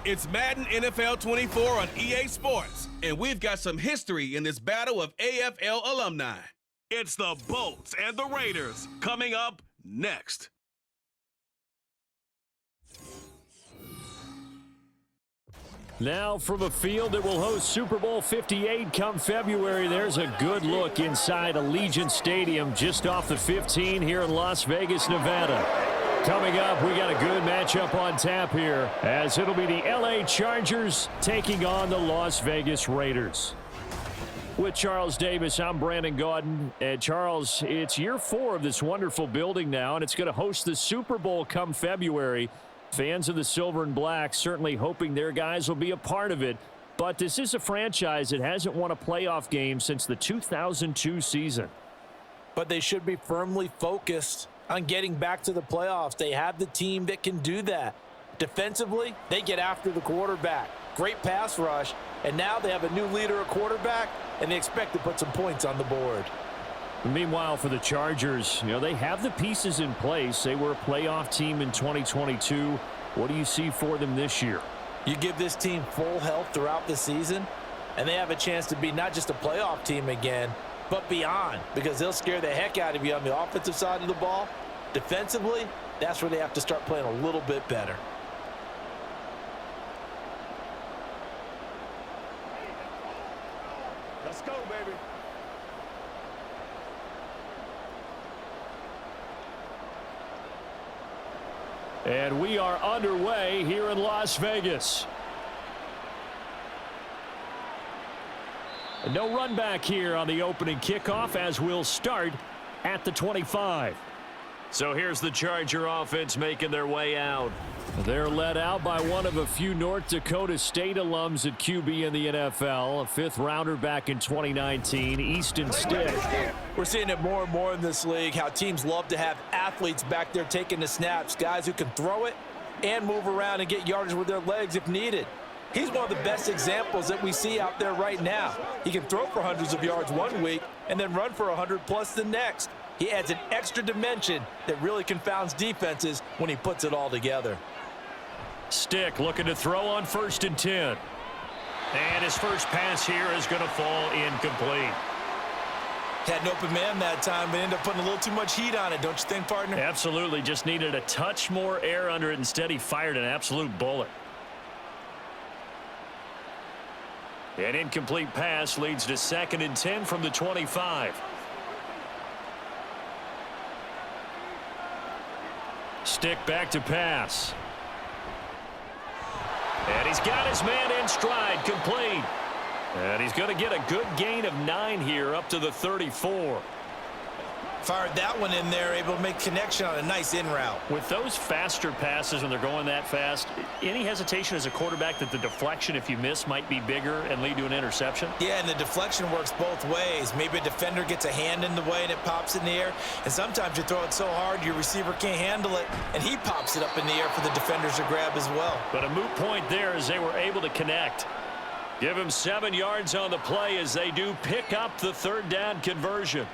It's Madden NFL 24 on EA Sports, and we've got some history in this battle of AFL alumni. It's the Bolts and the Raiders coming up next. Now from a field that will host Super Bowl 58 come February, there's a good look inside Allegiant Stadium just off the 15 here in Las Vegas, Nevada. Coming up, we got a good matchup on tap here, as it'll be the LA Chargers taking on the Las Vegas Raiders. With Charles Davis, I'm Brandon Gaudin. And Charles, it's year 4 of this wonderful building now, and it's going to host the Super Bowl come February. Fans of the Silver and Black certainly hoping their guys will be a part of it. But this is a franchise that hasn't won a playoff game since the 2002 season. But they should be firmly focused on getting back to the playoffs. They have the team that can do that. Defensively, they get after the quarterback. Great pass rush, and now they have a new leader at quarterback, and they expect to put some points on the board. Meanwhile, for the Chargers, they have the pieces in place. They were a playoff team in 2022. What do you see for them this year? You give this team full health throughout the season, and they have a chance to be not just a playoff team again, but beyond, because they'll scare the heck out of you on the offensive side of the ball. Defensively, that's where they have to start playing a little bit better. Let's go, baby. And we are underway here in Las Vegas. No run back here on the opening kickoff, as we'll start at the 25. So here's the Charger offense making their way out. They're led out by one of a few North Dakota State alums at QB in the NFL, a 5th rounder back in 2019, Easton Stick. We're seeing it more and more in this league, how teams love to have athletes back there taking the snaps, guys who can throw it and move around and get yardage with their legs if needed. He's one of the best examples that we see out there right now. He can throw for hundreds of yards one week and then run for 100+ the next. He adds an extra dimension that really confounds defenses when he puts it all together. Stick looking to throw on 1st and 10. And his first pass here is going to fall incomplete. Had an open man that time, but ended up putting a little too much heat on it, don't you think, partner? Absolutely. Just needed a touch more air under it. Instead, he fired an absolute bullet. An incomplete pass leads to 2nd and 10 from the 25. Stick back to pass. And he's got his man in stride, complete. And he's going to get a good gain of 9 here up to the 34. Fired that one in there, able to make connection on a nice in route. With those faster passes when they're going that fast, any hesitation as a quarterback that the deflection, if you miss, might be bigger and lead to an interception? Yeah, and the deflection works both ways. Maybe a defender gets a hand in the way and it pops in the air. And sometimes you throw it so hard your receiver can't handle it, and he pops it up in the air for the defenders to grab as well. But a moot point there as they were able to connect. Give him 7 yards on the play as they do pick up the 3rd down conversion.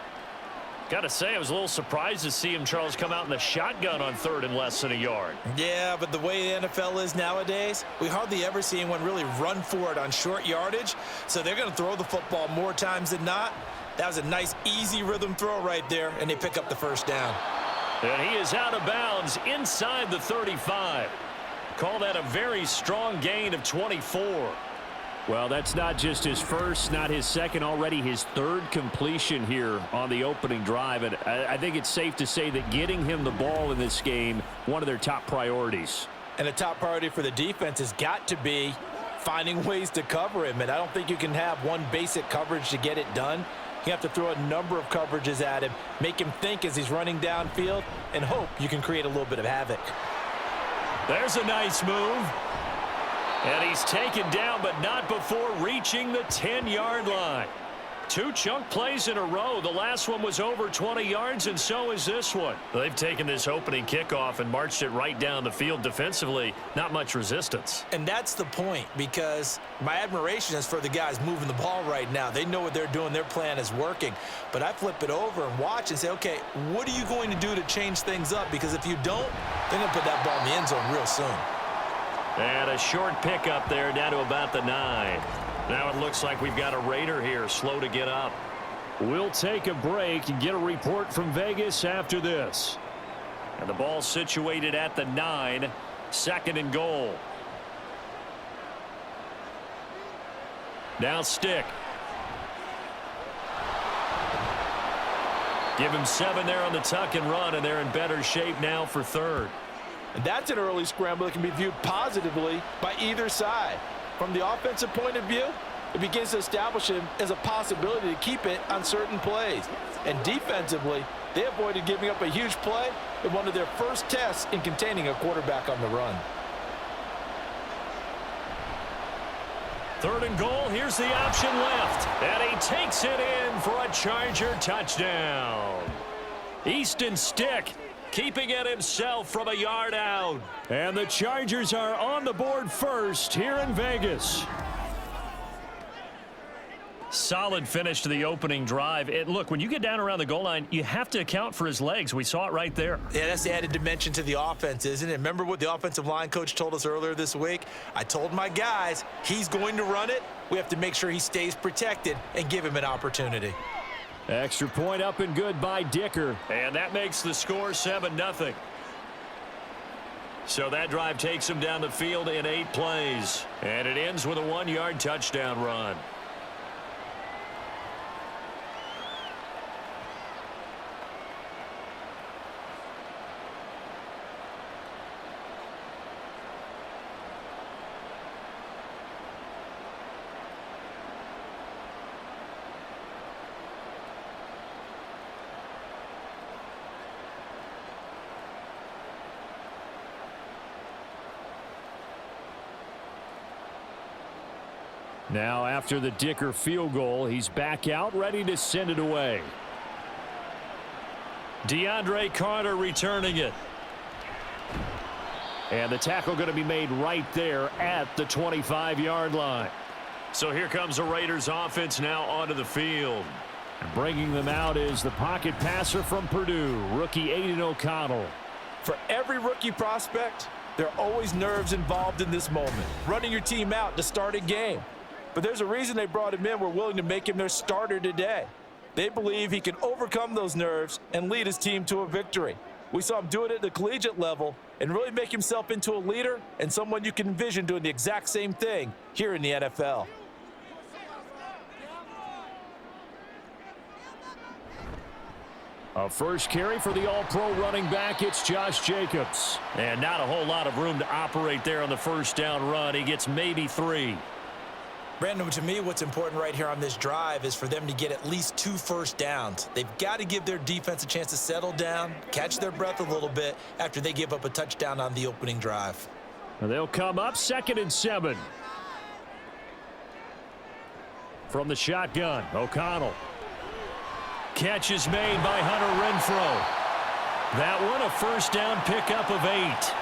Got to say, I was a little surprised to see him, Charles, come out in the shotgun on 3rd and less than a yard. Yeah, but the way the NFL is nowadays, we hardly ever see anyone really run for it on short yardage. So they're going to throw the football more times than not. That was a nice, easy rhythm throw right there, and they pick up the 1st down. And he is out of bounds inside the 35. Call that a very strong gain of 24. Well, that's not just his first, not his second, already his 3rd completion here on the opening drive. And I think it's safe to say that getting him the ball in this game, one of their top priorities. And a top priority for the defense has got to be finding ways to cover him. And I don't think you can have one basic coverage to get it done. You have to throw a number of coverages at him, make him think as he's running downfield, and hope you can create a little bit of havoc. There's a nice move. And he's taken down, but not before reaching the 10-yard line. 2 chunk plays in a row. The last one was over 20 yards, and so is this one. They've taken this opening kickoff and marched it right down the field defensively. Not much resistance. And that's the point, because my admiration is for the guys moving the ball right now. They know what they're doing. Their plan is working. But I flip it over and watch and say, okay, what are you going to do to change things up? Because if you don't, they're going to put that ball in the end zone real soon. And a short pickup there down to about the 9. Now it looks like we've got a Raider here, slow to get up. We'll take a break and get a report from Vegas after this. And the ball situated at the 9, 2nd and goal. Now stick. Give him 7 there on the tuck and run, and they're in better shape now for 3rd. And that's an early scramble that can be viewed positively by either side. From the offensive point of view, it begins to establish him as a possibility to keep it on certain plays. And defensively, they avoided giving up a huge play in one of their first tests in containing a quarterback on the run. 3rd and goal. Here's the option left. And he takes it in for a Charger touchdown. Easton Stick keeping it himself from a yard out. And the Chargers are on the board first here in Vegas. Solid finish to the opening drive. Look, when you get down around the goal line, you have to account for his legs. We saw it right there. Yeah, that's the added dimension to the offense, isn't it? Remember what the offensive line coach told us earlier this week? I told my guys, he's going to run it. We have to make sure he stays protected and give him an opportunity. Extra point up and good by Dicker. And that makes the score 7-0. So that drive takes him down the field in 8 plays. And it ends with a 1-yard touchdown run. Now after the Dicker field goal, he's back out ready to send it away. DeAndre Carter returning it. And the tackle going to be made right there at the 25-yard line. So here comes the Raiders offense now onto the field. And bringing them out is the pocket passer from Purdue, rookie Aiden O'Connell. For every rookie prospect, there are always nerves involved in this moment. Running your team out to start a game. But there's a reason they brought him in. We're willing to make him their starter today. They believe he can overcome those nerves and lead his team to a victory. We saw him do it at the collegiate level and really make himself into a leader and someone you can envision doing the exact same thing here in the NFL. A first carry for the all-pro running back. It's Josh Jacobs. And not a whole lot of room to operate there on the first down run. He gets maybe 3. Brandon, to me, what's important right here on this drive is for them to get at least 2 first downs. They've got to give their defense a chance to settle down, catch their breath a little bit after they give up a touchdown on the opening drive. They'll come up 2nd and 7. From the shotgun, O'Connell. Catch is made by Hunter Renfrow. That one a first down pickup of 8.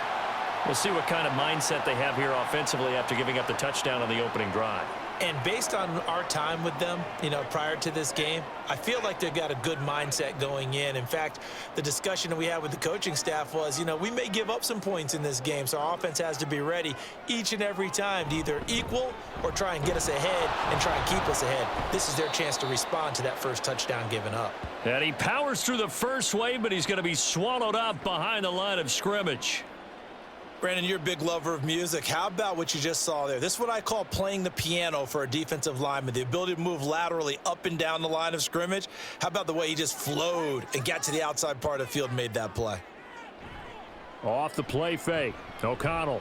We'll see what kind of mindset they have here offensively after giving up the touchdown on the opening drive. And based on our time with them, prior to this game, I feel like they've got a good mindset going in. In fact, the discussion that we had with the coaching staff was, we may give up some points in this game, so our offense has to be ready each and every time to either equal or try and get us ahead and try and keep us ahead. This is their chance to respond to that first touchdown given up. And he powers through the first wave, but he's going to be swallowed up behind the line of scrimmage. Brandon, you're a big lover of music. How about what you just saw there? This is what I call playing the piano for a defensive lineman, the ability to move laterally up and down the line of scrimmage. How about the way he just flowed and got to the outside part of the field and made that play? Off the play fake, O'Connell.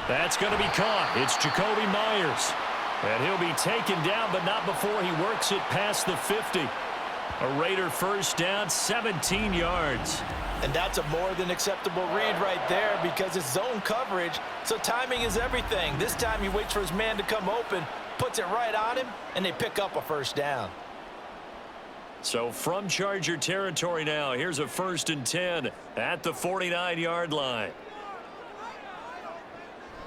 That's going to be caught. It's Jacoby Myers. And he'll be taken down, but not before he works it past the 50. A Raider first down, 17 yards. And that's a more than acceptable read right there because it's zone coverage, so timing is everything. This time he waits for his man to come open, puts it right on him, and they pick up a first down. So from Charger territory now, here's a 1st and 10 at the 49-yard line.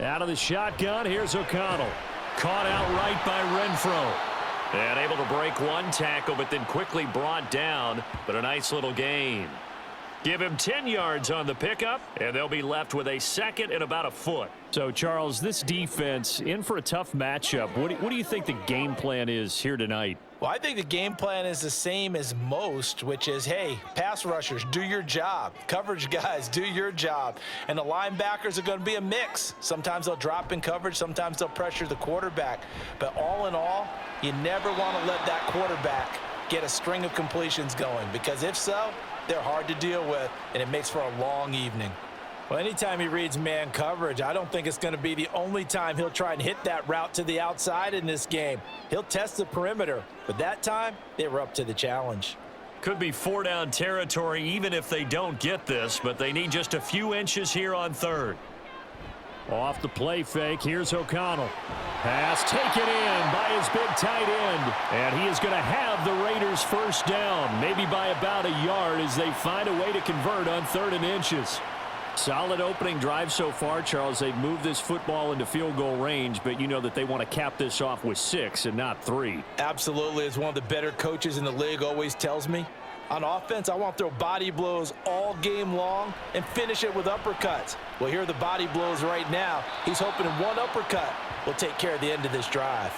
Out of the shotgun, here's O'Connell. Caught outright by Renfrow. And able to break one tackle, but then quickly brought down, but a nice little gain. Give him 10 yards on the pickup, and they'll be left with a second and about a foot. So, Charles, this defense in for a tough matchup. What do you think the game plan is here tonight? Well, I think the game plan is the same as most, which is, hey, pass rushers, do your job. Coverage guys, do your job. And the linebackers are going to be a mix. Sometimes they'll drop in coverage. Sometimes they'll pressure the quarterback. But all in all, you never want to let that quarterback get a string of completions going, because if so, they're hard to deal with, and it makes for a long evening. Well, anytime he reads man coverage, I don't think it's going to be the only time he'll try and hit that route to the outside in this game. He'll test the perimeter, but that time, they were up to the challenge. Could be 4-down territory even if they don't get this, but they need just a few inches here on third. Off the play fake, here's O'Connell. Pass taken in by his big tight end. And he is going to have the Raiders first down, maybe by about a yard as they find a way to convert on 3rd and inches. Solid opening drive so far, Charles. They've moved this football into field goal range, but you know that they want to cap this off with 6 and not 3. Absolutely. As one of the better coaches in the league always tells me, on offense, I want to throw body blows all game long and finish it with uppercuts. Well, here are the body blows right now. He's hoping one uppercut will take care of the end of this drive.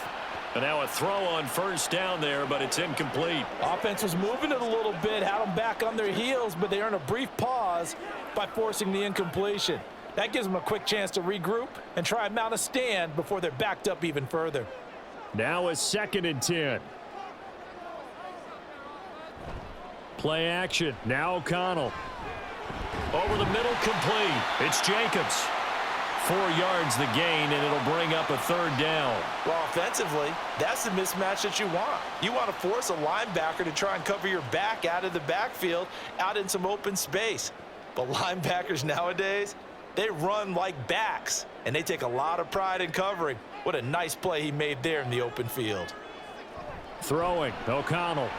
And now a throw on first down there, but it's incomplete. Offense was moving it a little bit, had them back on their heels, but they earn a brief pause by forcing the incompletion. That gives them a quick chance to regroup and try and mount a stand before they're backed up even further. Now a 2nd and 10. Play action. Now O'Connell. Over the middle, complete. It's Jacobs. 4 yards the gain, and it'll bring up a 3rd down. Well, offensively, that's the mismatch that you want. You want to force a linebacker to try and cover your back out of the backfield, out in some open space. But linebackers nowadays, they run like backs, and they take a lot of pride in covering. What a nice play he made there in the open field. Throwing, O'Connell.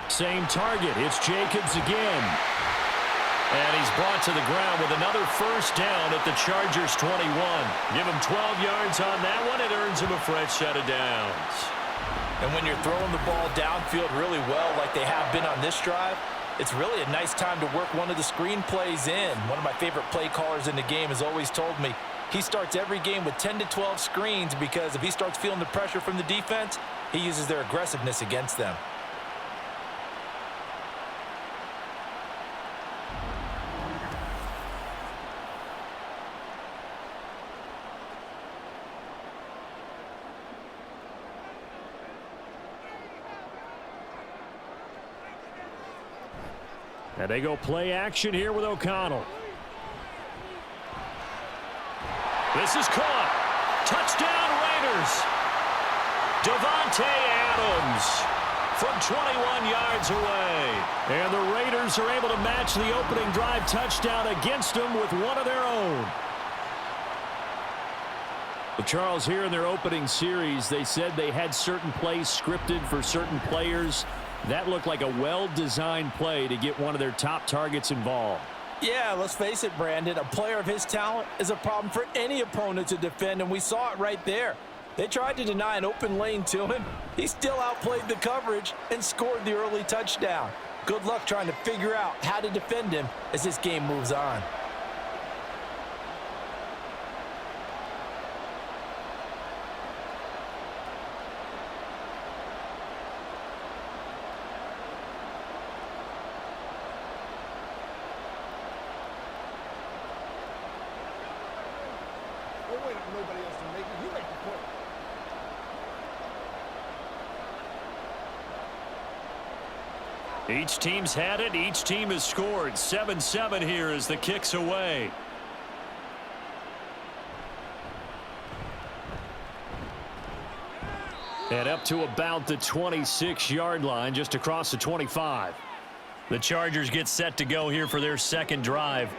Same target. It's Jacobs again. And he's brought to the ground with another first down at the Chargers' 21. Give him 12 yards on that one. It earns him a fresh set of downs. And when you're throwing the ball downfield really well like they have been on this drive, it's really a nice time to work one of the screen plays in. One of my favorite play callers in the game has always told me he starts every game with 10 to 12 screens, because if he starts feeling the pressure from the defense, he uses their aggressiveness against them. And they go play action here with O'Connell. This is caught. Touchdown Raiders. Devontae Adams from 21 yards away. And the Raiders are able to match the opening drive touchdown against them with one of their own. Well, Charles, here in their opening series, they said they had certain plays scripted for certain players. That looked like a well-designed play to get one of their top targets involved. Yeah, let's face it, Brandon. A player of his talent is a problem for any opponent to defend, and we saw it right there. They tried to deny an open lane to him. He still outplayed the coverage and scored the early touchdown. Good luck trying to figure out how to defend him as this game moves on. Each team's had it. Each team has scored. 7-7 here as the kick's away. And up to about the 26-yard line, just across the 25. The Chargers get set to go here for their second drive.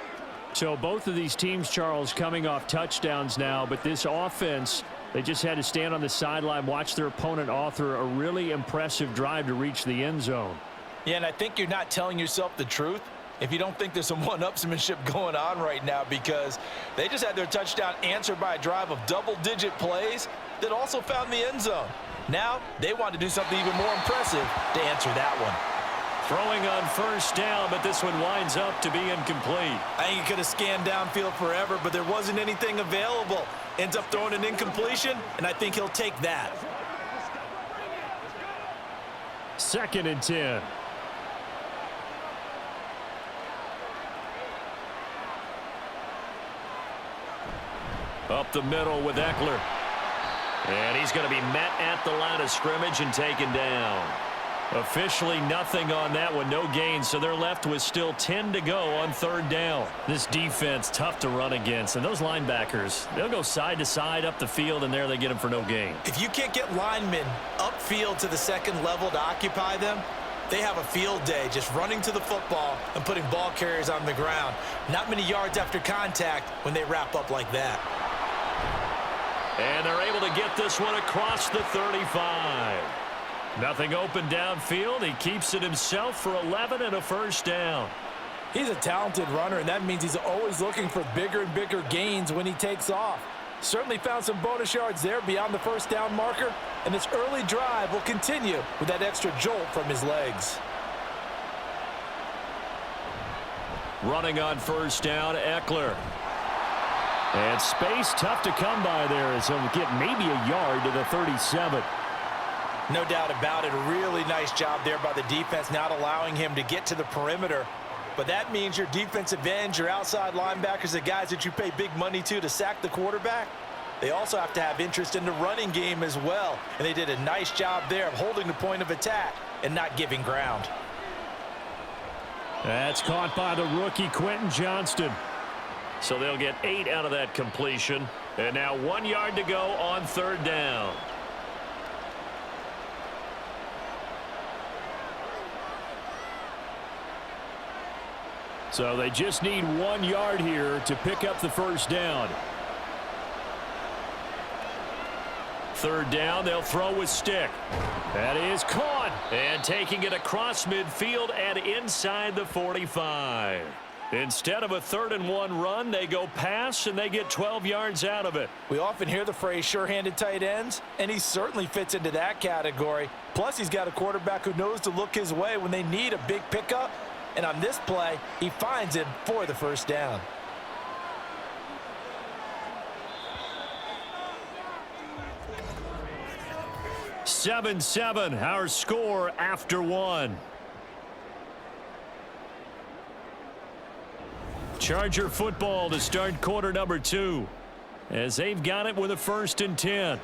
So both of these teams, Charles, coming off touchdowns now, but this offense, they just had to stand on the sideline, watch their opponent author a really impressive drive to reach the end zone. Yeah, and I think you're not telling yourself the truth if you don't think there's some one-upsmanship going on right now, because they just had their touchdown answered by a drive of double-digit plays that also found the end zone. Now they want to do something even more impressive to answer that one. Throwing on first down, but this one winds up to be incomplete. I think he could have scanned downfield forever, but there wasn't anything available. Ends up throwing an incompletion, and I think he'll take that. 2nd and 10. Up the middle with Eckler. And he's going to be met at the line of scrimmage and taken down. Officially nothing on that one, no gain, so they're left with still 10 to go on 3rd down. This defense, tough to run against, and those linebackers, they'll go side to side up the field, and there they get them for no gain. If you can't get linemen upfield to the 2nd level to occupy them, they have a field day just running to the football and putting ball carriers on the ground. Not many yards after contact when they wrap up like that. And they're able to get this one across the 35. Nothing open downfield. He keeps it himself for 11 and a first down. He's a talented runner, and that means he's always looking for bigger and bigger gains when he takes off. Certainly found some bonus yards there beyond the first down marker, and this early drive will continue with that extra jolt from his legs. Running on first down, Eckler. And space tough to come by there as he'll get maybe a yard to the 37. No doubt about it. A really nice job there by the defense, not allowing him to get to the perimeter. But that means your defensive ends, your outside linebackers, the guys that you pay big money to sack the quarterback, they also have to have interest in the running game as well. And they did a nice job there of holding the point of attack and not giving ground. That's caught by the rookie Quentin Johnston. So they'll get 8 out of that completion. And now 1 yard to go on 3rd down. So they just need 1 yard here to pick up the first down. 3rd down, they'll throw with stick. That is caught. And taking it across midfield and inside the 45. Instead of a 3rd and 1 run, they go pass, and they get 12 yards out of it. We often hear the phrase sure-handed tight ends, and he certainly fits into that category. Plus, he's got a quarterback who knows to look his way when they need a big pickup. And on this play, he finds him for the first down. Seven, our score after 1. Charger football to start quarter number 2 as they've got it with a 1st and 10.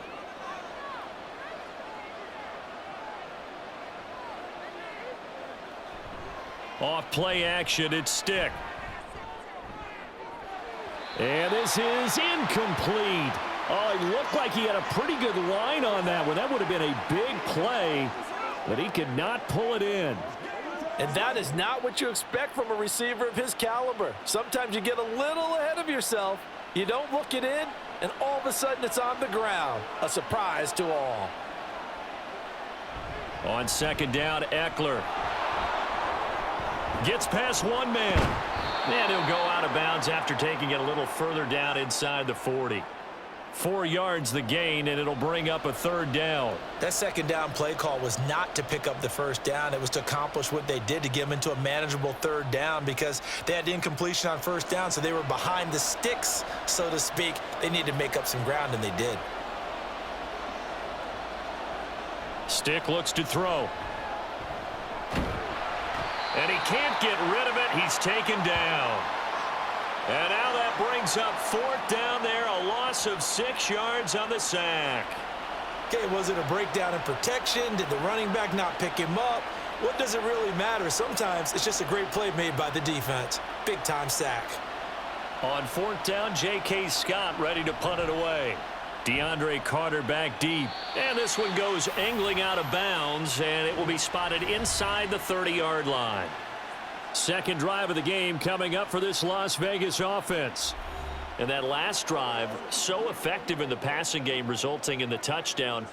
Off play action, it's stick. And this is incomplete. Oh, it looked like he had a pretty good line on that one. That would have been a big play, but he could not pull it in. And that is not what you expect from a receiver of his caliber. Sometimes you get a little ahead of yourself. You don't look it in, and all of a sudden it's on the ground. A surprise to all. On 2nd down, Eckler. Gets past one man. And he'll go out of bounds after taking it a little further down inside the 40. 4 yards the gain, and it'll bring up a 3rd down. That 2nd down play call was not to pick up the first down. It was to accomplish what they did, to get them into a manageable 3rd down, because they had incompletion on first down, so they were behind the sticks, so to speak. They needed to make up some ground, and they did. Stick looks to throw. And he can't get rid of it. He's taken down. And now that brings up 4th down there, a loss of 6 yards on the sack. Okay, was it a breakdown in protection? Did the running back not pick him up? What does it really matter? Sometimes it's just a great play made by the defense. Big-time sack. On 4th down, J.K. Scott ready to punt it away. DeAndre Carter back deep. And this one goes angling out of bounds, and it will be spotted inside the 30-yard line. Second drive of the game coming up for this Las Vegas offense. And that last drive, so effective in the passing game, resulting in the touchdown.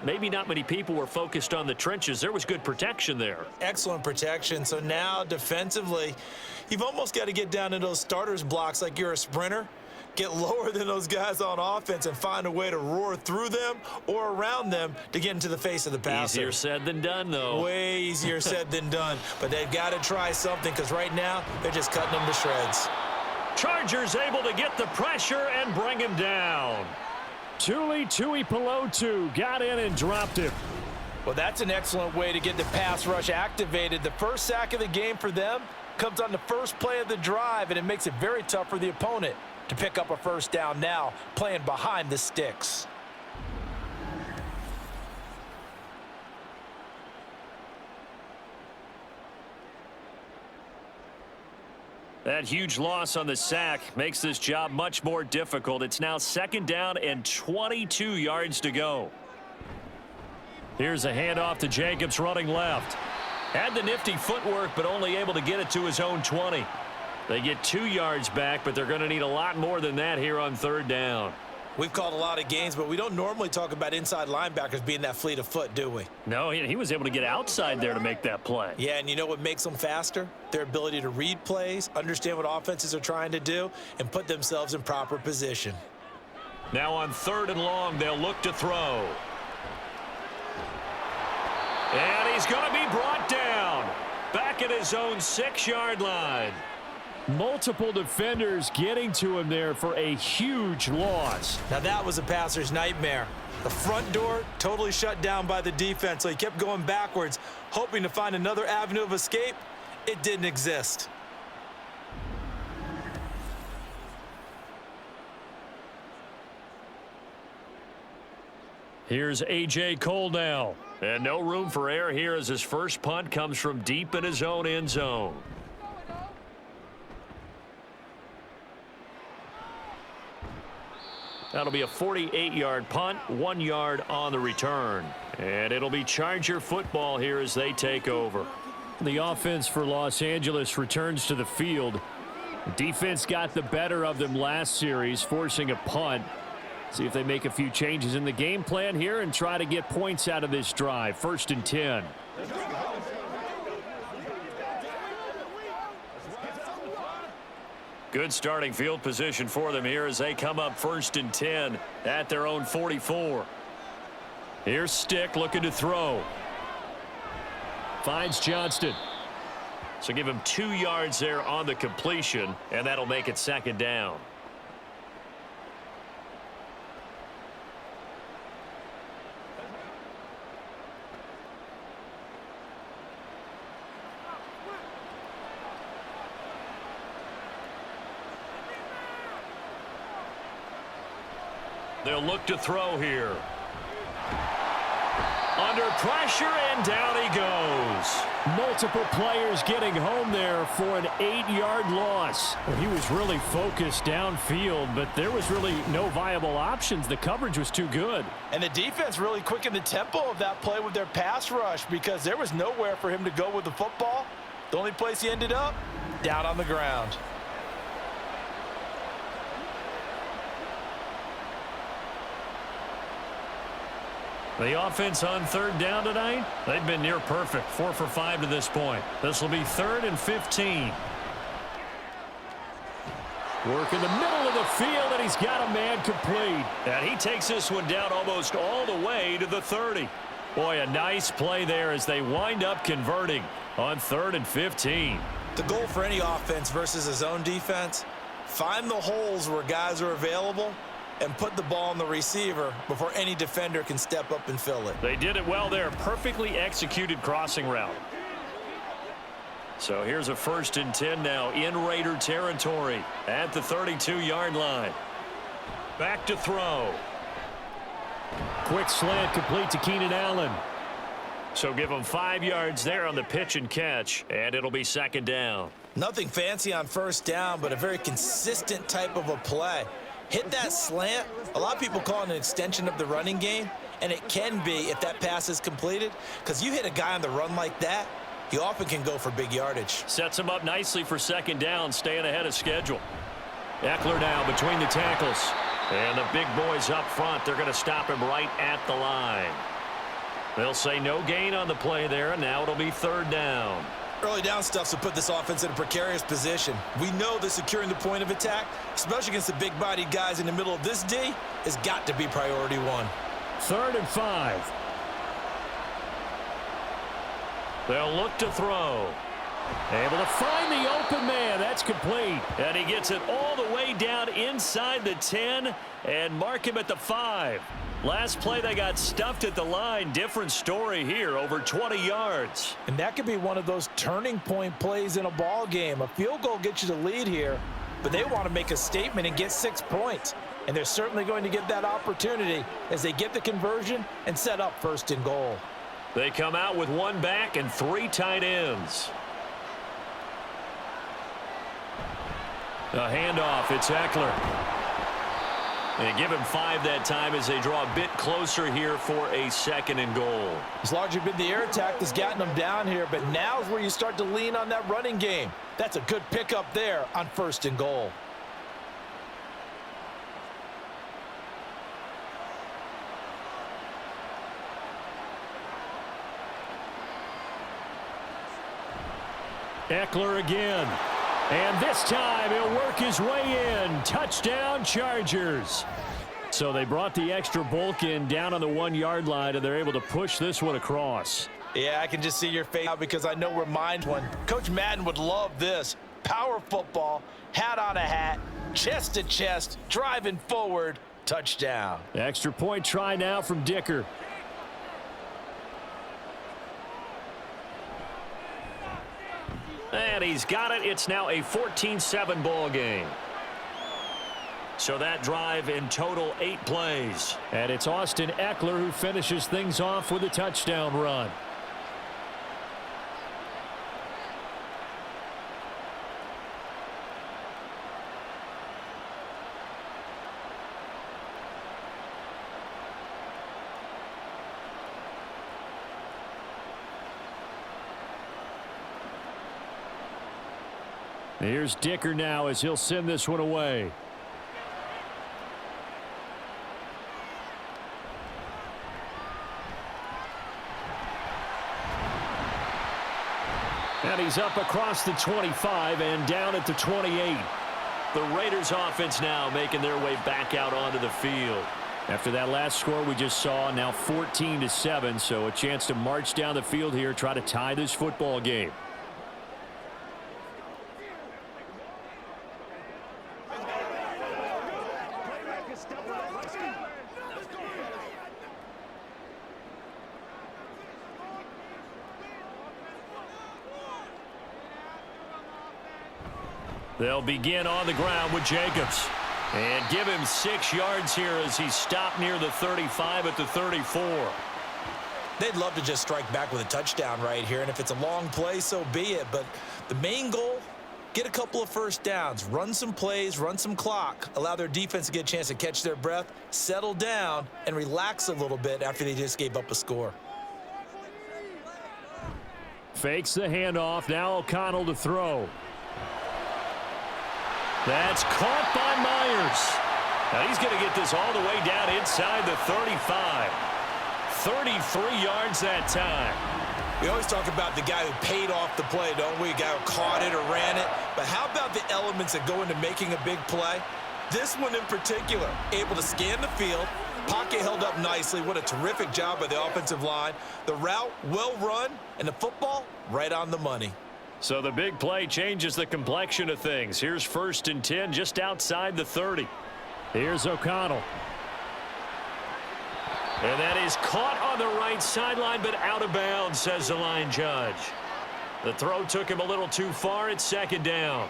Maybe not many people were focused on the trenches. There was good protection there. Excellent protection. So now defensively, you've almost got to get down to those starters blocks like you're a sprinter. Get lower than those guys on offense and find a way to roar through them or around them to get into the face of the passer. Easier said than done, though. Way easier said than done. But they've got to try something because right now they're just cutting them to shreds. Chargers able to get the pressure and bring him down. Tuli Tuipulotu got in and dropped him. Well, that's an excellent way to get the pass rush activated. The first sack of the game for them comes on the first play of the drive, and it makes it very tough for the opponent to pick up a first down now, playing behind the sticks. That huge loss on the sack makes this job much more difficult. It's now 2nd down and 22 yards to go. Here's a handoff to Jacobs running left. Had the nifty footwork, but only able to get it to his own 20. They get 2 yards back, but they're going to need a lot more than that here on 3rd down. We've called a lot of games, but we don't normally talk about inside linebackers being that fleet of foot, do we? No, he was able to get outside there to make that play. Yeah, and you know what makes them faster? Their ability to read plays, understand what offenses are trying to do, and put themselves in proper position. Now on 3rd and long, they'll look to throw. And he's going to be brought down. Back at his own 6-yard line. Multiple defenders getting to him there for a huge loss. Now that was a passer's nightmare. The front door totally shut down by the defense, so he kept going backwards, hoping to find another avenue of escape. It didn't exist. Here's A.J. Cole now. And no room for error here as his first punt comes from deep in his own end zone. That'll be a 48-yard punt, 1 yard on the return. And it'll be Charger football here as they take over. The offense for Los Angeles returns to the field. Defense got the better of them last series, forcing a punt. See if they make a few changes in the game plan here and try to get points out of this drive. 1st and 10. Good starting field position for them here as they come up 1st and 10 at their own 44. Here's Stick looking to throw. Finds Johnston. So give him 2 yards there on the completion, and that'll make it 2nd down. They'll look to throw here. Under pressure, and down he goes. Multiple players getting home there for an 8-yard loss. Well, he was really focused downfield, but there was really no viable options. The coverage was too good. And the defense really quickened the tempo of that play with their pass rush because there was nowhere for him to go with the football. The only place he ended up, down on the ground. The offense on 3rd down tonight, they've been near perfect. 4 for 5 to this point. This will be 3rd and 15. Work in the middle of the field, and he's got a man complete. And he takes this one down almost all the way to the 30. Boy, a nice play there as they wind up converting on 3rd and 15. The goal for any offense versus his own defense, find the holes where guys are available and put the ball on the receiver before any defender can step up and fill it. They did it well there. Perfectly executed crossing route. So here's a 1st and 10 now in Raider territory at the 32-yard line. Back to throw. Quick slant complete to Keenan Allen. So give him 5 yards there on the pitch and catch, and it'll be 2nd down. Nothing fancy on 1st down, but a very consistent type of a play. Hit that slant. A lot of people call it an extension of the running game, and it can be if that pass is completed, because you hit a guy on the run like that, you often can go for big yardage. Sets him up nicely for 2nd down, staying ahead of schedule. Eckler now between the tackles. And the big boys up front, they're going to stop him right at the line. They'll say no gain on the play there, and now it'll be 3rd down. Early down stuffs will put this offense in a precarious position. We know that securing the point of attack, especially against the big-bodied guys in the middle of this D, has got to be priority one. 3rd and 5. They'll look to throw. Able to find the open man. That's complete. And he gets it all the way down inside the 10 and mark him at the 5. Last play, they got stuffed at the line. Different story here, over 20 yards. And that could be one of those turning point plays in a ball game. A field goal gets you the lead here, but they want to make a statement and get 6 points. And they're certainly going to get that opportunity as they get the conversion and set up 1st and goal. They come out with 1 back and 3 tight ends. A handoff, it's Eckler. They give him 5 that time as they draw a bit closer here for a 2nd and goal. It's largely been the air attack that's gotten them down here, but now's where you start to lean on that running game. That's a good pickup there on 1st and goal. Eckler again. And this time he'll work his way in. Touchdown, Chargers. So they brought the extra bulk in down on the 1-yard line, and they're able to push this one across. Yeah, I can just see your face now because I know where mine went. Coach Madden would love this. Power football, hat on a hat, chest to chest, driving forward, touchdown. Extra point try now from Dicker. And he's got it. It's now a 14-7 ball game. So that drive in total 8 plays. And it's Austin Eckler who finishes things off with a touchdown run. Here's Dicker now as he'll send this one away. And he's up across the 25 and down at the 28. The Raiders offense now making their way back out onto the field. After that last score we just saw, now 14-7, so a chance to march down the field here, try to tie this football game. They'll begin on the ground with Jacobs. And give him 6 yards here as he stopped near the 35 at the 34. They'd love to just strike back with a touchdown right here, and if it's a long play, so be it. But the main goal, get a couple of 1st downs, run some plays, run some clock, allow their defense to get a chance to catch their breath, settle down, and relax a little bit after they just gave up a score. Fakes the handoff. Now O'Connell to throw. That's caught by Myers. Now he's going to get this all the way down inside the 35. 33 yards that time. We always talk about the guy who paid off the play, don't we? A guy who caught it or ran it. But how about the elements that go into making a big play? This one in particular, able to scan the field. Pocket held up nicely. What a terrific job by the offensive line. The route, well run, and the football, right on the money. So the big play changes the complexion of things. Here's 1st and 10 just outside the 30. Here's O'Connell. And that is caught on the right sideline, but out of bounds, says the line judge. The throw took him a little too far. It's 2nd down.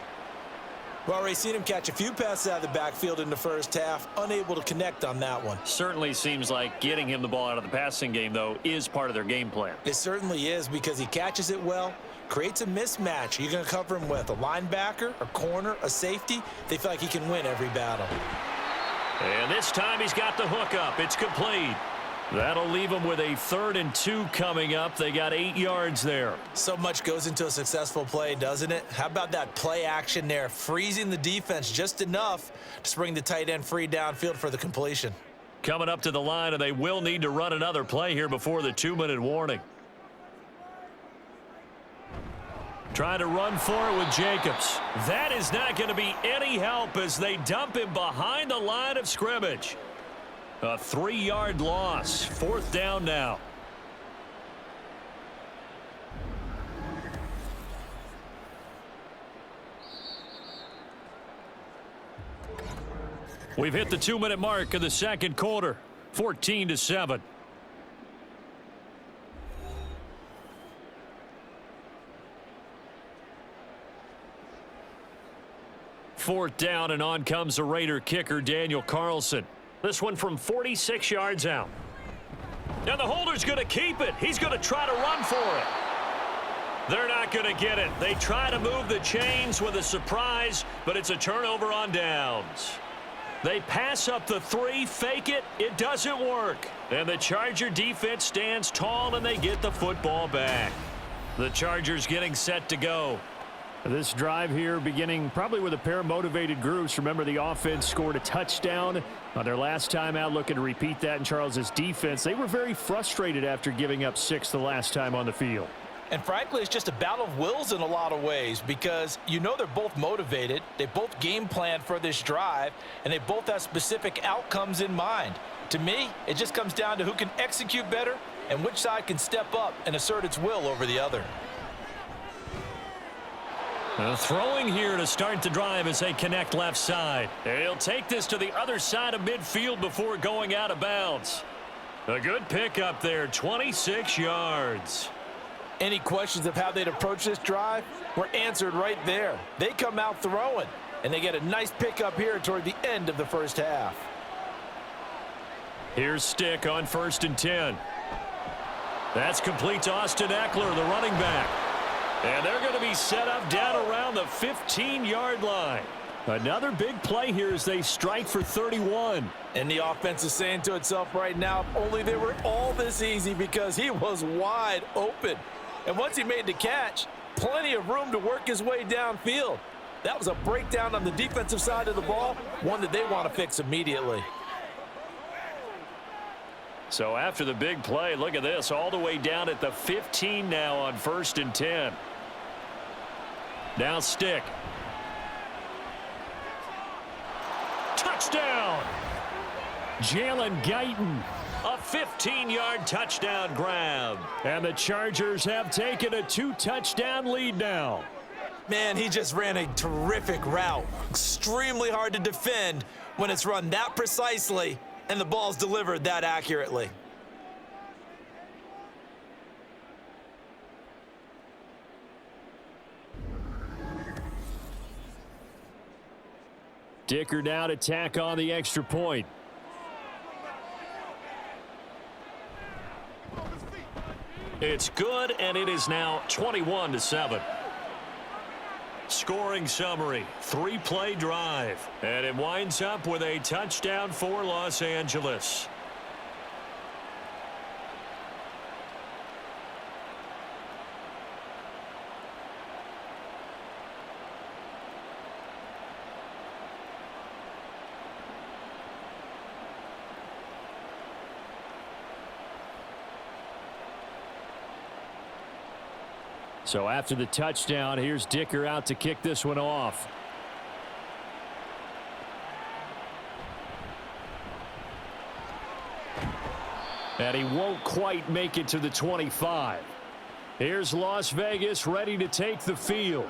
We've already seen him catch a few passes out of the backfield in the 1st half, unable to connect on that one. Certainly seems like getting him the ball out of the passing game, though, is part of their game plan. It certainly is because he catches it well, creates a mismatch. You're going to cover him with a linebacker, a corner, a safety. They feel like he can win every battle. And this time he's got the hook up. It's complete. That'll leave them with a 3rd and 2 coming up. They got 8 yards there. So much goes into a successful play, doesn't it? How about that play action there, freezing the defense just enough to spring the tight end free downfield for the completion. Coming up to the line, and they will need to run another play here before the 2-minute warning. Trying to run for it with Jacobs. That is not going to be any help as they dump him behind the line of scrimmage. A 3-yard loss. 4th down now. We've hit the 2-minute mark of the second quarter. 14-7. Fourth down, and on comes the Raider kicker, Daniel Carlson. This one from 46 yards out. And the holder's going to keep it. He's going to try to run for it. They're not going to get it. They try to move the chains with a surprise, but it's a turnover on downs. They pass up the 3, fake it. It doesn't work. And the Charger defense stands tall, and they get the football back. The Chargers getting set to go. This drive here beginning probably with a pair of motivated groups. Remember, the offense scored a touchdown on their last time out, looking to repeat that in Charles's defense. They were very frustrated after giving up 6 the last time on the field. And frankly, it's just a battle of wills in a lot of ways because you know they're both motivated. They both game plan for this drive, and they both have specific outcomes in mind. To me, it just comes down to who can execute better and which side can step up and assert its will over the other. Throwing here to start the drive as they connect left side. He'll take this to the other side of midfield before going out of bounds. A good pickup there, 26 yards. Any questions of how they'd approach this drive were answered right there. They come out throwing, and they get a nice pickup here toward the end of the first half. Here's Stick on 1st and 10. That's complete to Austin Eckler, the running back. And they're going to be set up down around the 15-yard line. Another big play here as they strike for 31. And the offense is saying to itself right now, if only they were all this easy because he was wide open. And once he made the catch, plenty of room to work his way downfield. That was a breakdown on the defensive side of the ball, one that they want to fix immediately. So after the big play, look at this, all the way down at the 15 now on 1st and 10. Now Stick. Touchdown! Jalen Guyton. A 15-yard touchdown grab. And the Chargers have taken a 2-touchdown lead now. Man, he just ran a terrific route. Extremely hard to defend when it's run that precisely and the ball's delivered that accurately. Dicker now to tack on the extra point. It's good, and it is now 21-7. Scoring summary, 3-play drive, and it winds up with a touchdown for Los Angeles. So after the touchdown, here's Dicker out to kick this one off. And he won't quite make it to the 25. Here's Las Vegas ready to take the field.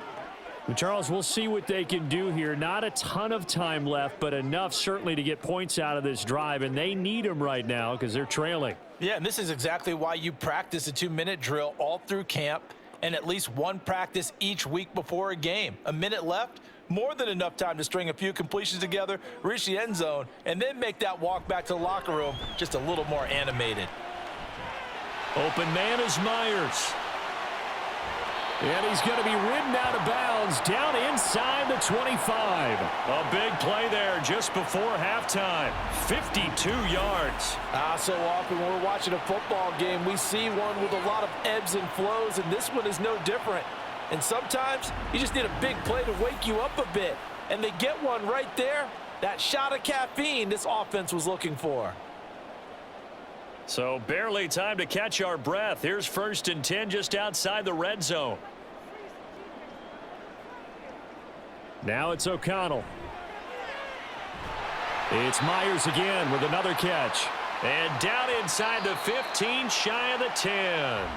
And Charles, we'll see what they can do here. Not a ton of time left, but enough certainly to get points out of this drive, and they need them right now because they're trailing. Yeah, and this is exactly why you practice a 2-minute drill all through camp and at least one practice each week before a game. A minute left, more than enough time to string a few completions together, reach the end zone, and then make that walk back to the locker room just a little more animated. Open man is Myers. And he's going to be ridden out of bounds down inside the 25. A big play there just before halftime. 52 yards. So often when we're watching a football game, we see one with a lot of ebbs and flows, and this one is no different. And sometimes you just need a big play to wake you up a bit. And they get one right there. That shot of caffeine this offense was looking for. So barely time to catch our breath. Here's 1st and 10 just outside the red zone. Now it's O'Connell. It's Myers again with another catch. And down inside the 15, shy of the 10.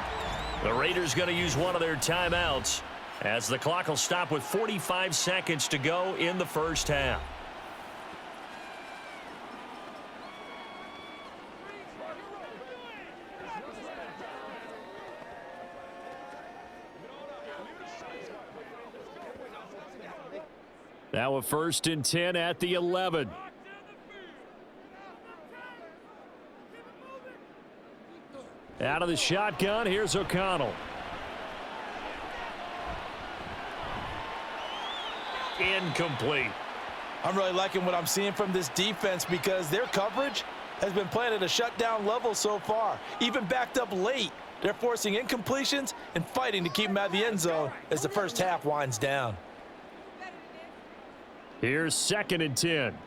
The Raiders going to use one of their timeouts as the clock will stop with 45 seconds to go in the first half. Now a 1st and 10 at the 11. Out of the shotgun, here's O'Connell. Incomplete. I'm really liking what I'm seeing from this defense because their coverage has been playing at a shutdown level so far. Even backed up late, they're forcing incompletions and fighting to keep them out of the end zone as the first half winds down. Here's 2nd and 10.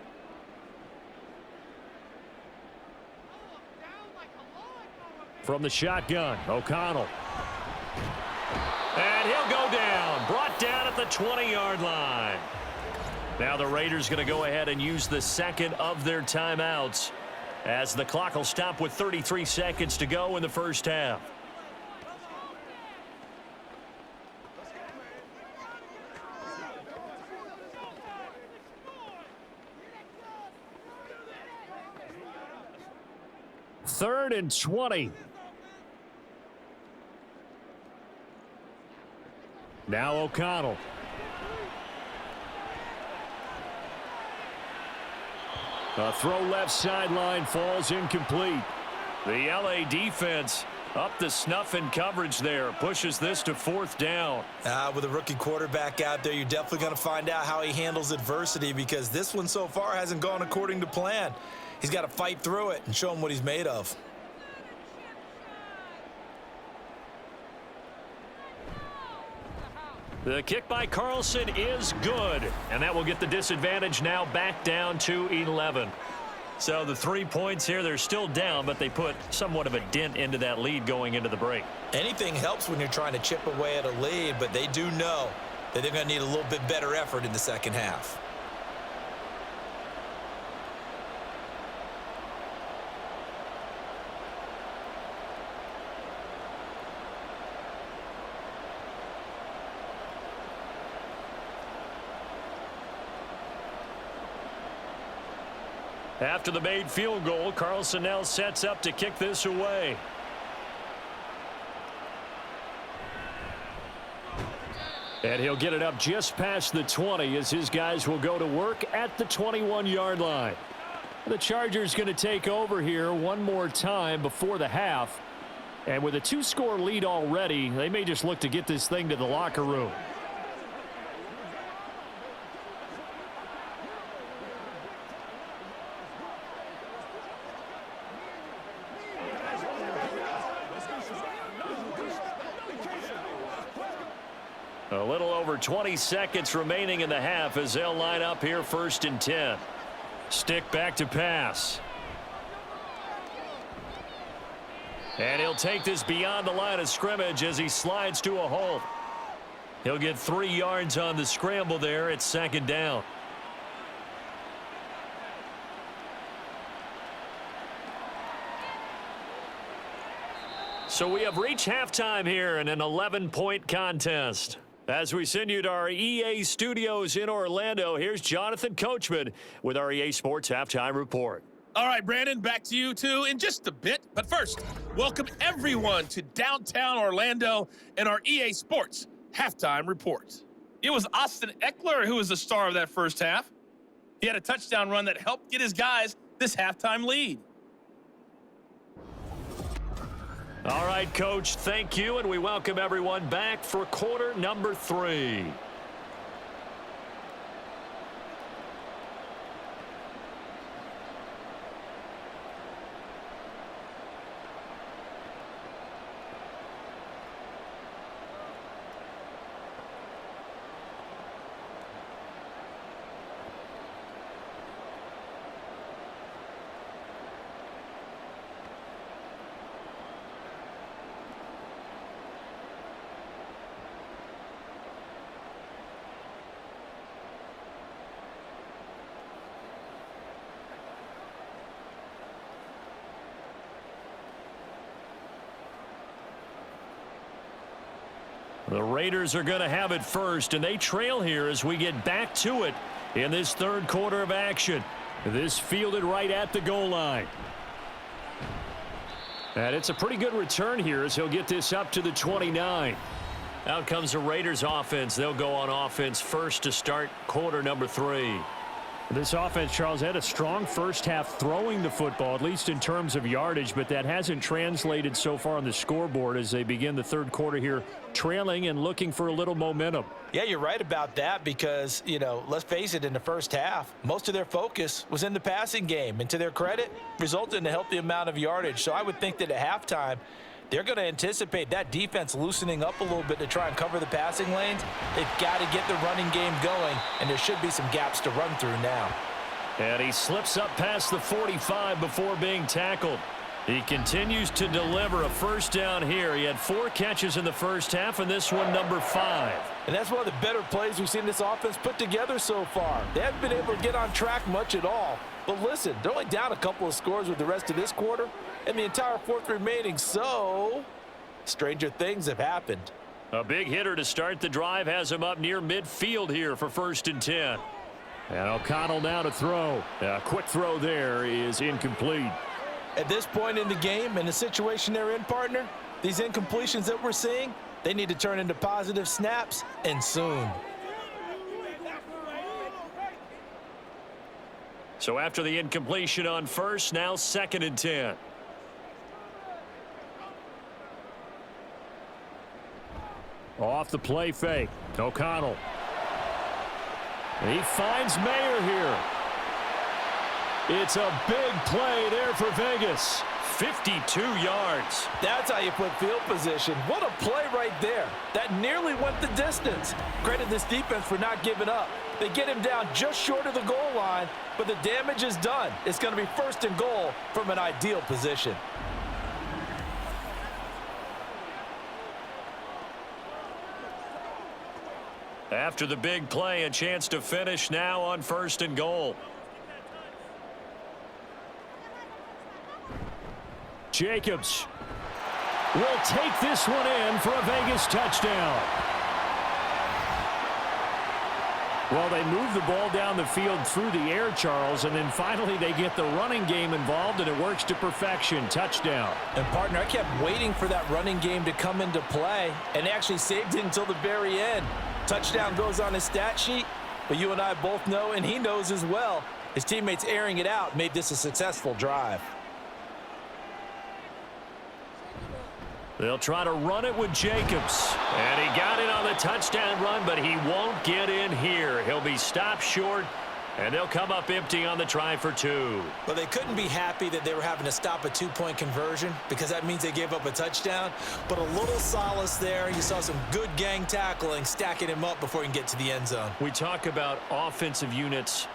From the shotgun, O'Connell. And he'll go down. Brought down at the 20-yard line. Now the Raiders going to go ahead and use the second of their timeouts as the clock will stop with 33 seconds to go in the first half. Third and 20. Now O'Connell. A throw left sideline falls incomplete. The LA defense up the snuff in coverage there. Pushes this to 4th down. With a rookie quarterback out there, you're definitely going to find out how he handles adversity because this one so far hasn't gone according to plan. He's got to fight through it and show him what he's made of. The kick by Carlson is good, and that will get the disadvantage now back down to 11. So the 3 points here, they're still down, but they put somewhat of a dent into that lead going into the break. Anything helps when you're trying to chip away at a lead, but they do know that they're going to need a little bit better effort in the second half. After the made field goal, Carlson now sets up to kick this away. And he'll get it up just past the 20 as his guys will go to work at the 21-yard line. The Chargers going to take over here one more time before the half. And with a 2-score lead already, they may just look to get this thing to the locker room. A little over 20 seconds remaining in the half as they'll line up here 1st and 10. Stick back to pass. And he'll take this beyond the line of scrimmage as he slides to a hole. He'll get 3 yards on the scramble there at 2nd down. So we have reached halftime here in an 11-point contest. As we send you to our EA studios in Orlando, here's Jonathan Coachman with our EA Sports Halftime Report. All right, Brandon, back to you two in just a bit. But first, welcome everyone to downtown Orlando and our EA Sports Halftime Report. It was Austin Eckler who was the star of that first half. He had a touchdown run that helped get his guys this halftime lead. All right, Coach, thank you, and we welcome everyone back for quarter number 3. The Raiders are going to have it first, and they trail here as we get back to it in this third quarter of action. This fielded right at the goal line. And it's a pretty good return here as he'll get this up to the 29. Out comes the Raiders offense. They'll go on offense first to start quarter number 3. This offense, Charles, had a strong first half throwing the football, at least in terms of yardage, but that hasn't translated so far on the scoreboard as they begin the third quarter here, trailing and looking for a little momentum. Yeah, you're right about that because, let's face it, in the first half, most of their focus was in the passing game. And to their credit, resulted in a healthy amount of yardage. So I would think that at halftime, they're going to anticipate that defense loosening up a little bit to try and cover the passing lanes. They've got to get the running game going, and there should be some gaps to run through now. And he slips up past the 45 before being tackled. He continues to deliver a first down here. He had 4 catches in the first half, and this one number 5. And that's one of the better plays we've seen this offense put together so far. They haven't been able to get on track much at all. But listen, they're only down a couple of scores with the rest of this quarter and the entire fourth remaining, so stranger things have happened. A big hitter to start the drive has him up near midfield here for 1st and 10. And O'Connell now to throw. A quick throw there is incomplete. At this point in the game and the situation they're in, partner, these incompletions that we're seeing, they need to turn into positive snaps, and soon. So after the incompletion on first, now 2nd and 10. Off the play fake. O'Connell. He finds Mayer here. It's a big play there for Vegas. 52 yards. That's how you put field position. What a play right there. That nearly went the distance. Credit this defense for not giving up. They get him down just short of the goal line, but the damage is done. It's going to be 1st and goal from an ideal position. After the big play, a chance to finish now on 1st and goal. Jacobs will take this one in for a Vegas touchdown. Well, they move the ball down the field through the air, Charles, and then finally they get the running game involved, and it works to perfection. Touchdown. And, partner, I kept waiting for that running game to come into play, and they actually saved it until the very end. Touchdown goes on his stat sheet, but you and I both know, and he knows as well, his teammates airing it out made this a successful drive. They'll try to run it with Jacobs. And he got it on the touchdown run, but he won't get in here. He'll be stopped short, and they'll come up empty on the try for 2. Well, they couldn't be happy that they were having to stop a 2-point conversion because that means they gave up a touchdown. But a little solace there. You saw some good gang tackling, stacking him up before he can get to the end zone. We talk about offensive units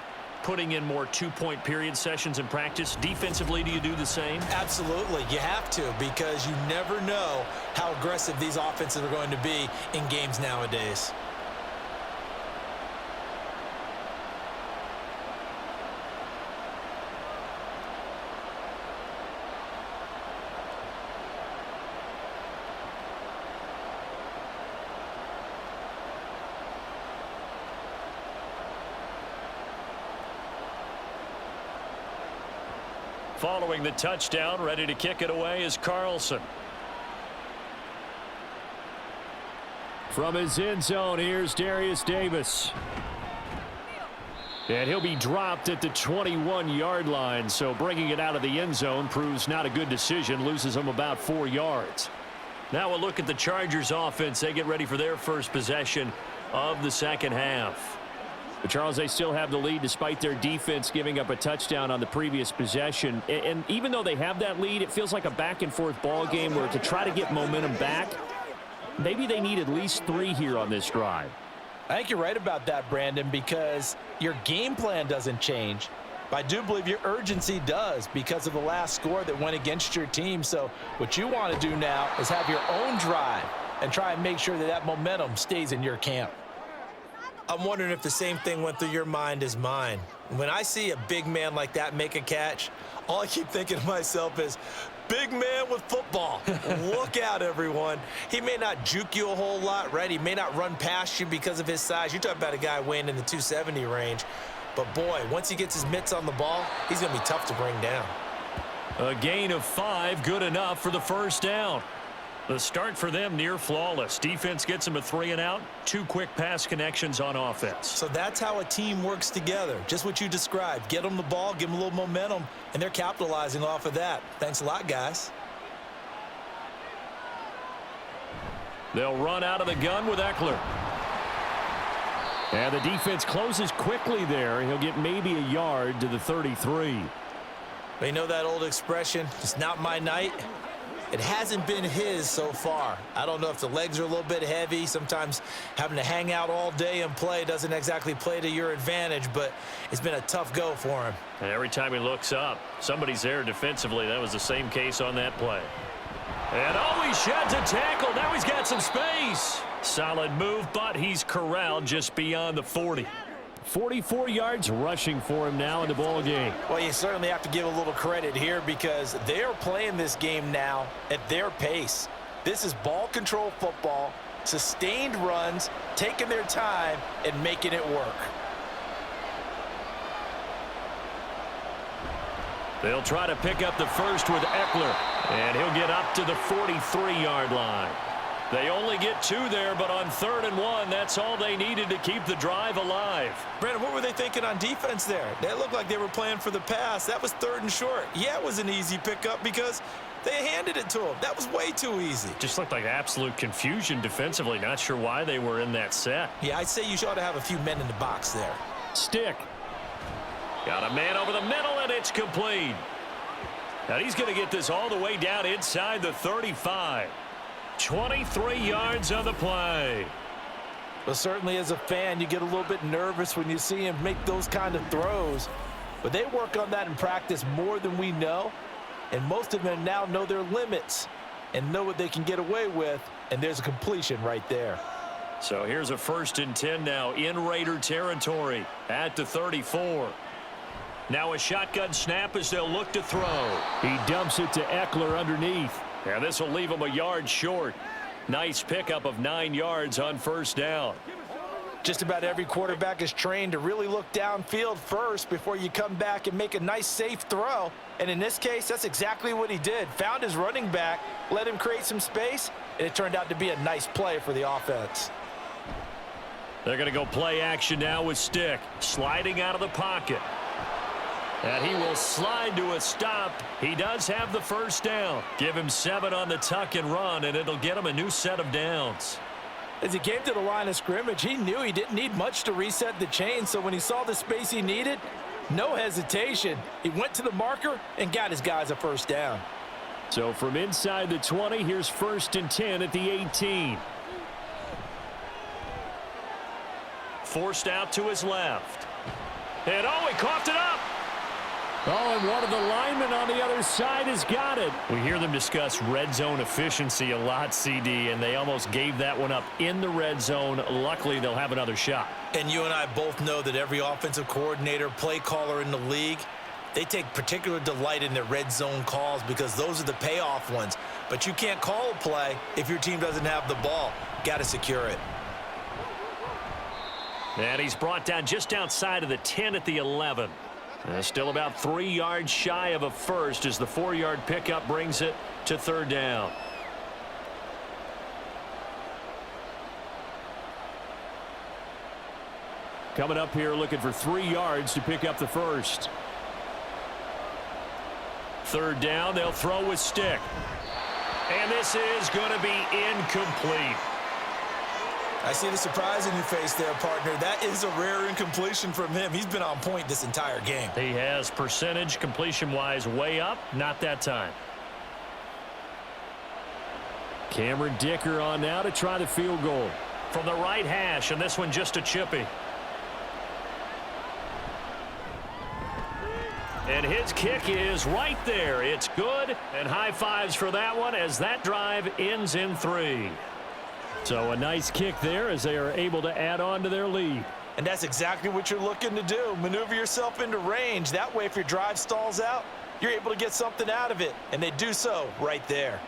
putting in more 2-point period sessions in practice. Defensively, do you do the same? Absolutely. You have to, because you never know how aggressive these offenses are going to be in games nowadays. Following the touchdown, ready to kick it away is Carlson. From his end zone, here's Darius Davis. And he'll be dropped at the 21-yard line, so bringing it out of the end zone proves not a good decision, loses him about 4 yards. Now we'll look at the Chargers offense. They get ready for their first possession of the second half. But Charles, they still have the lead despite their defense giving up a touchdown on the previous possession. And even though they have that lead, it feels like a back-and-forth ball game where to try to get momentum back, maybe they need at least 3 here on this drive. I think you're right about that, Brandon, because your game plan doesn't change. But I do believe your urgency does because of the last score that went against your team. So what you want to do now is have your own drive and try and make sure that that momentum stays in your camp. I'm wondering if the same thing went through your mind as mine. When I see a big man like that make a catch, all I keep thinking to myself is, Big man with football. Look out, everyone. He may not juke you a whole lot, right? He may not run past you because of his size. You're talking about a guy weighing in the 270 range. But, boy, once he gets his mitts on the ball, he's going to be tough to bring down. A gain of 5, good enough for the first down. The start for them near flawless. Defense gets them a 3-and-out, 2 quick pass connections on offense. So that's how a team works together. Just what you described. Get them the ball, give them a little momentum, and they're capitalizing off of that. Thanks a lot, guys. They'll run out of the gun with Eckler. And the defense closes quickly there. He'll get maybe a yard to the 33. But you know that old expression, it's not my night? It hasn't been his so far. I don't know if the legs are a little bit heavy. Sometimes having to hang out all day and play doesn't exactly play to your advantage, but it's been a tough go for him. And every time he looks up, somebody's there defensively. That was the same case on that play. And he sheds a tackle. Now he's got some space. Solid move, but he's corralled just beyond the 40. 44 yards rushing for him now in the ball game. Well, you certainly have to give a little credit here because they're playing this game now at their pace. This is ball control football, sustained runs, taking their time, and making it work. They'll try to pick up the first with Eckler, and he'll get up to the 43-yard line. They only get 2 there, but on 3rd and 1, that's all they needed to keep the drive alive. Brandon, what were they thinking on defense there? They looked like they were playing for the pass. That was 3rd and short. Yeah, it was an easy pickup because they handed it to him. That was way too easy. Just looked like absolute confusion defensively. Not sure why they were in that set. Yeah, I'd say you ought to have a few men in the box there. Stick. Got a man over the middle, and it's complete. Now he's going to get this all the way down inside the 35. 23 yards on the play. Well, certainly as a fan, you get a little bit nervous when you see him make those kind of throws. But they work on that in practice more than we know. And most of them now know their limits and know what they can get away with. And there's a completion right there. So here's a 1st and 10 now in Raider territory at the 34. Now a shotgun snap as they'll look to throw. He dumps it to Eckler underneath. And this will leave him a yard short. Nice pickup of 9 yards on 1st down. Just about every quarterback is trained to really look downfield first before you come back and make a nice, safe throw. And in this case, that's exactly what he did. Found his running back, let him create some space, and it turned out to be a nice play for the offense. They're going to go play action now with Stick. Sliding out of the pocket. And he will slide to a stop. He does have the 1st down. Give him 7 on the tuck and run, and it'll get him a new set of downs. As he came to the line of scrimmage, he knew he didn't need much to reset the chain, so when he saw the space he needed, no hesitation. He went to the marker and got his guys a 1st down. So from inside the 20, here's 1st and 10 at the 18. Forced out to his left. And he coughed it up. Oh, and one of the linemen on the other side has got it. We hear them discuss red zone efficiency a lot, CD, and they almost gave that one up in the red zone. Luckily, they'll have another shot. And you and I both know that every offensive coordinator, play caller in the league, they take particular delight in their red zone calls because those are the payoff ones. But you can't call a play if your team doesn't have the ball. Got to secure it. And he's brought down just outside of the 10 at the 11. Still about 3 yards shy of a first as the 4-yard pickup brings it to 3rd down. Coming up here looking for 3 yards to pick up the first. 3rd down, they'll throw with Stick. And this is going to be incomplete. I see the surprise in your face there, partner. That is a rare incompletion from him. He's been on point this entire game. He has percentage completion-wise way up. Not that time. Cameron Dicker on now to try the field goal. From the right hash, and this one just a chippy. And his kick is right there. It's good, and high fives for that one as that drive ends in 3. So a nice kick there as they are able to add on to their lead. And that's exactly what you're looking to do. Maneuver yourself into range. That way, if your drive stalls out, you're able to get something out of it, and they do so right there.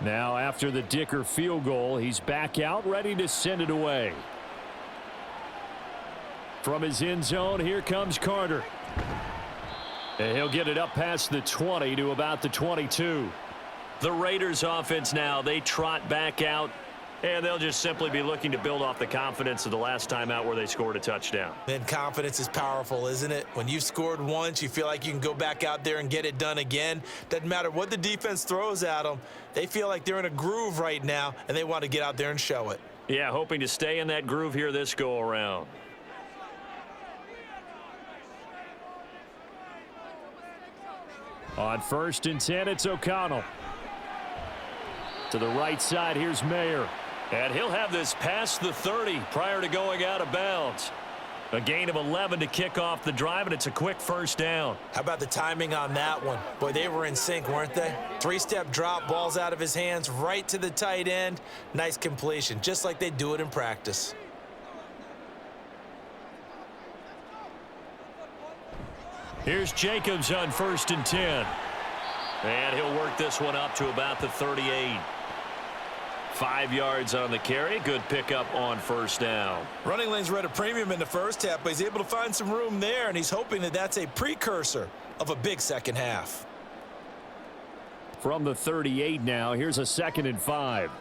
Now after the Dicker field goal, he's back out ready to send it away. From his end zone, here comes Carter. And he'll get it up past the 20 to about the 22. The Raiders offense now, they trot back out, and they'll just simply be looking to build off the confidence of the last time out where they scored a touchdown. Man, confidence is powerful, isn't it? When you've scored once, you feel like you can go back out there and get it done again. Doesn't matter what the defense throws at them. They feel like they're in a groove right now, and they want to get out there and show it. Yeah, hoping to stay in that groove here this go-around. On 1st and 10, it's O'Connell. To the right side, here's Mayer. And he'll have this past the 30 prior to going out of bounds. A gain of 11 to kick off the drive, and it's a quick first down. How about the timing on that one? Boy, they were in sync, weren't they? 3-step drop, balls out of his hands, right to the tight end. Nice completion, just like they do it in practice. Here's Jacobs on 1st and 10. And he'll work this one up to about the 38. 5 yards on the carry. Good pickup on first down. Running lanes were at a premium in the first half, but he's able to find some room there, and he's hoping that that's a precursor of a big second half. From the 38 now, here's a 2nd and 5.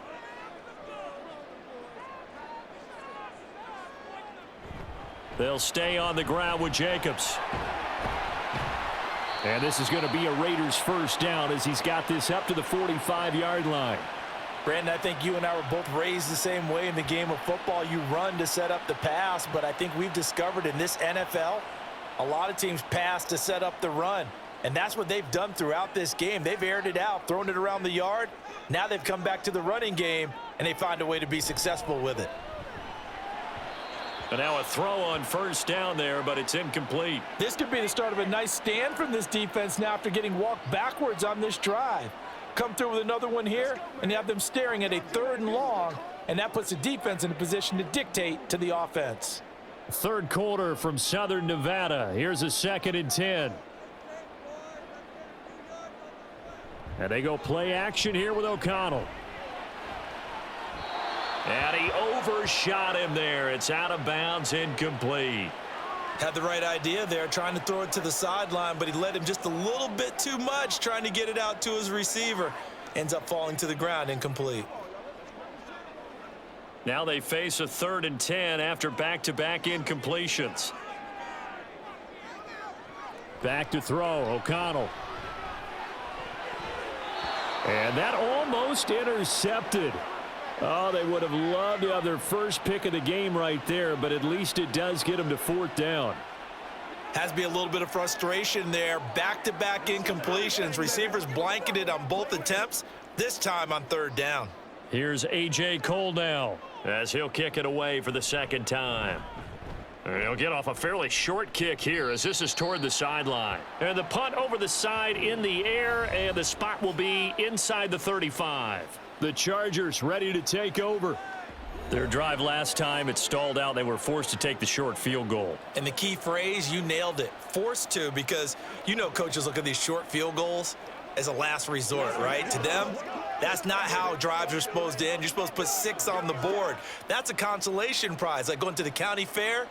They'll stay on the ground with Jacobs. And this is going to be a Raiders first down as he's got this up to the 45-yard line. Brandon, I think you and I were both raised the same way in the game of football. You run to set up the pass, but I think we've discovered in this NFL, a lot of teams pass to set up the run. And that's what they've done throughout this game. They've aired it out, thrown it around the yard. Now they've come back to the running game, and they find a way to be successful with it. And now a throw on first down there, but it's incomplete. This could be the start of a nice stand from this defense now after getting walked backwards on this drive. Come through with another one here, and you have them staring at a 3rd and long, and that puts the defense in a position to dictate to the offense. 3rd quarter from Southern Nevada. Here's a 2nd and 10. And they go play action here with O'Connell. And he overshot him there. It's out of bounds, incomplete. Had the right idea there, trying to throw it to the sideline, but he led him just a little bit too much, trying to get it out to his receiver. Ends up falling to the ground, incomplete. Now they face a 3rd and 10 after back-to-back incompletions. Back to throw, O'Connell. And that almost intercepted. Oh, they would have loved to have their first pick of the game right there, but at least it does get them to 4th down. Has to be a little bit of frustration there. Back-to-back incompletions. Receivers blanketed on both attempts, this time on 3rd down. Here's A.J. Cole now as he'll kick it away for the 2nd time. And he'll get off a fairly short kick here as this is toward the sideline. And the punt over the side in the air, and the spot will be inside the 35. The Chargers ready to take over. Their drive last time, it stalled out. They were forced to take the short field goal. And the key phrase, you nailed it, forced to, because you know coaches look at these short field goals as a last resort, right? To them, that's not how drives are supposed to end. You're supposed to put 6 on the board. That's a consolation prize, like going to the county fair.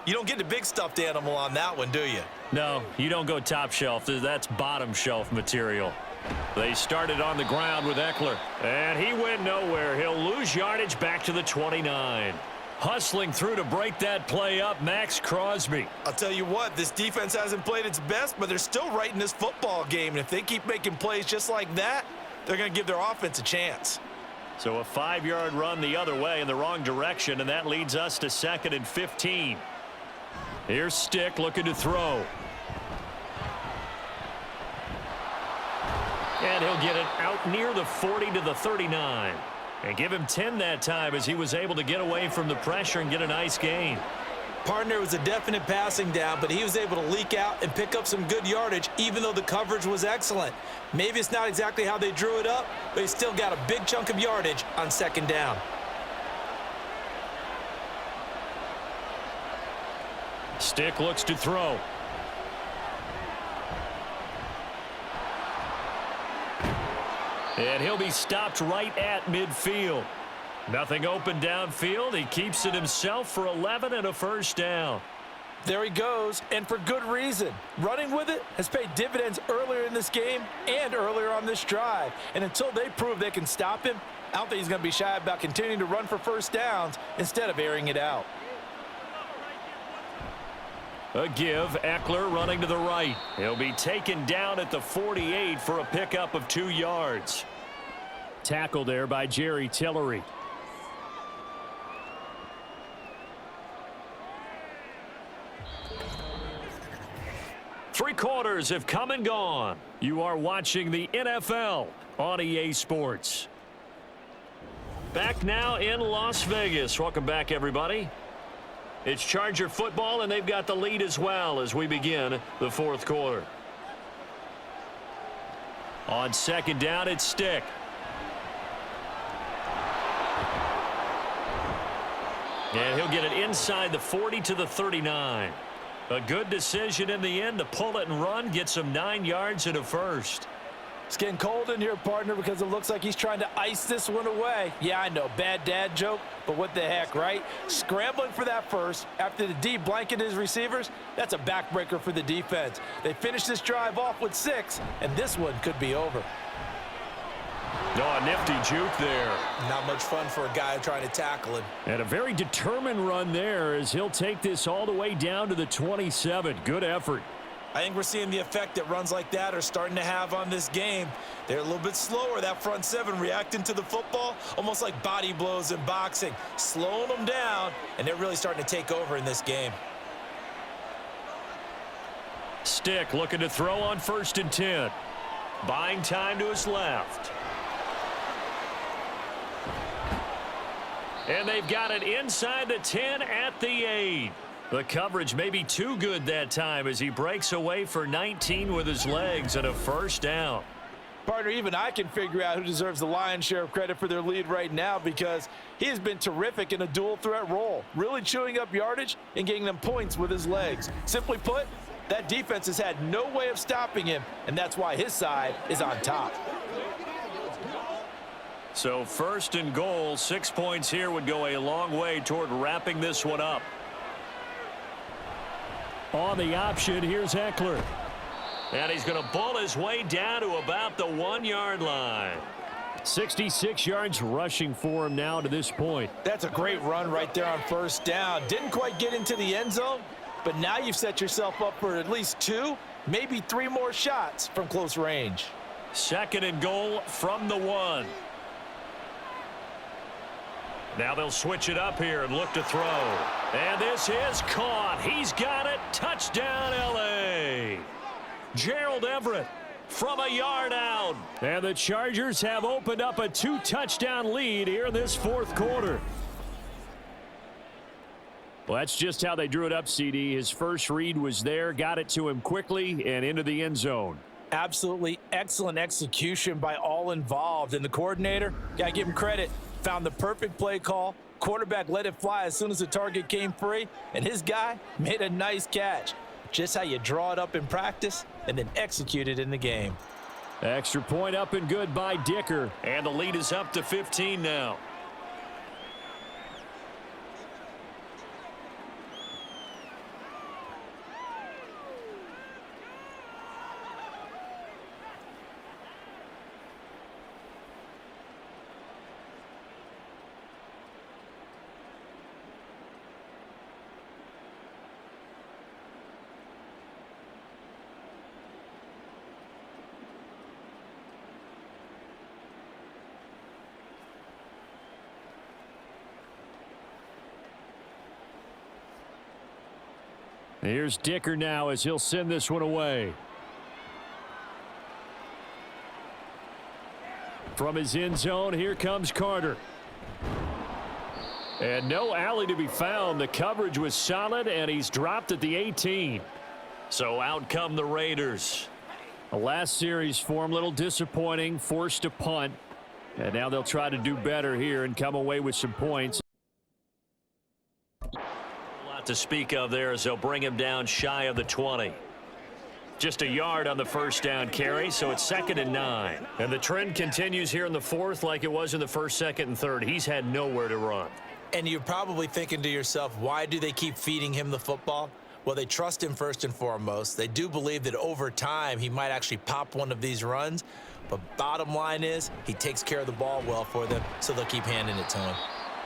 You don't get the big stuffed animal on that one, do you? No, you don't go top shelf. That's bottom shelf material. They started on the ground with Eckler, and he went nowhere. He'll lose yardage back to the 29. Hustling through to break that play up, Max Crosby. I'll tell you what, this defense hasn't played its best, but they're still right in this football game. And if they keep making plays just like that, they're going to give their offense a chance. So a 5-yard run the other way in the wrong direction, and that leads us to 2nd and 15. Here's Stick looking to throw. And he'll get it out near the 40 to the 39. And give him 10 that time as he was able to get away from the pressure and get a nice gain. Partner, was a definite passing down, but he was able to leak out and pick up some good yardage, even though the coverage was excellent. Maybe it's not exactly how they drew it up, but he still got a big chunk of yardage on second down. Stick looks to throw. And he'll be stopped right at midfield. Nothing open downfield. He keeps it himself for 11 and a first down. There he goes, and for good reason. Running with it has paid dividends earlier in this game and earlier on this drive. And until they prove they can stop him, I don't think he's going to be shy about continuing to run for first downs instead of airing it out. A give, Eckler running to the right. He'll be taken down at the 48 for a pickup of 2 yards. Tackle there by Jerry Tillery. Three quarters have come and gone. You are watching the NFL on EA Sports. Back now in Las Vegas. Welcome back, everybody. It's Charger football, and they've got the lead as well as we begin the fourth quarter. On second down, it's Stick. And he'll get it inside the 40 to the 39. A good decision in the end to pull it and run, get some 9 yards and a first. It's getting cold in here, partner, because it looks like he's trying to ice this one away. Yeah, I know, bad dad joke, but what the heck, right? Scrambling for that first after the D blanketed his receivers, that's a backbreaker for the defense. They finish this drive off with 6, and this one could be over. Oh, a nifty juke there. Not much fun for a guy trying to tackle him. And a very determined run there as he'll take this all the way down to the 27. Good effort. I think we're seeing the effect that runs like that are starting to have on this game. They're a little bit slower, that front seven, reacting to the football, almost like body blows in boxing, slowing them down, and they're really starting to take over in this game. Stick looking to throw on 1st and 10. Buying time to his left. And they've got it inside the 10 at the 8. The coverage may be too good that time as he breaks away for 19 with his legs and a first down. Partner, even I can figure out who deserves the lion's share of credit for their lead right now because he has been terrific in a dual threat role, really chewing up yardage and getting them points with his legs. Simply put, that defense has had no way of stopping him, and that's why his side is on top. So 1st and goal, 6 points here would go a long way toward wrapping this one up. On the option, here's Eckler. And he's going to bull his way down to about the 1-yard line. 66 yards rushing for him now to this point. That's a great run right there on first down. Didn't quite get into the end zone, but now you've set yourself up for at least 2, maybe 3 more shots from close range. 2nd and goal from the 1. Now they'll switch it up here and look to throw. And this is caught. He's got it. Touchdown, L.A. Gerald Everett from a yard out. And the Chargers have opened up a 2-touchdown lead here in this fourth quarter. Well, that's just how they drew it up, CD. His first read was there, got it to him quickly and into the end zone. Absolutely excellent execution by all involved. And the coordinator, gotta give him credit, found the perfect play call. Quarterback let it fly as soon as the target came free, and his guy made a nice catch. Just how you draw it up in practice and then execute it in the game. Extra point up and good by Dicker. And the lead is up to 15 now. Here's Dicker now as he'll send this one away. From his end zone, here comes Carter. And no alley to be found. The coverage was solid, and he's dropped at the 18. So out come the Raiders. The last series for him, a little disappointing, forced a punt. And now they'll try to do better here and come away with some points. A lot to speak of there as they'll bring him down shy of the 20. Just a yard on the first down carry, so it's 2nd and 9. And the trend continues here in the fourth like it was in the first, second, and third. He's had nowhere to run. And you're probably thinking to yourself, why do they keep feeding him the football? Well, they trust him first and foremost. They do believe that over time he might actually pop one of these runs. But bottom line is he takes care of the ball well for them, so they'll keep handing it to him.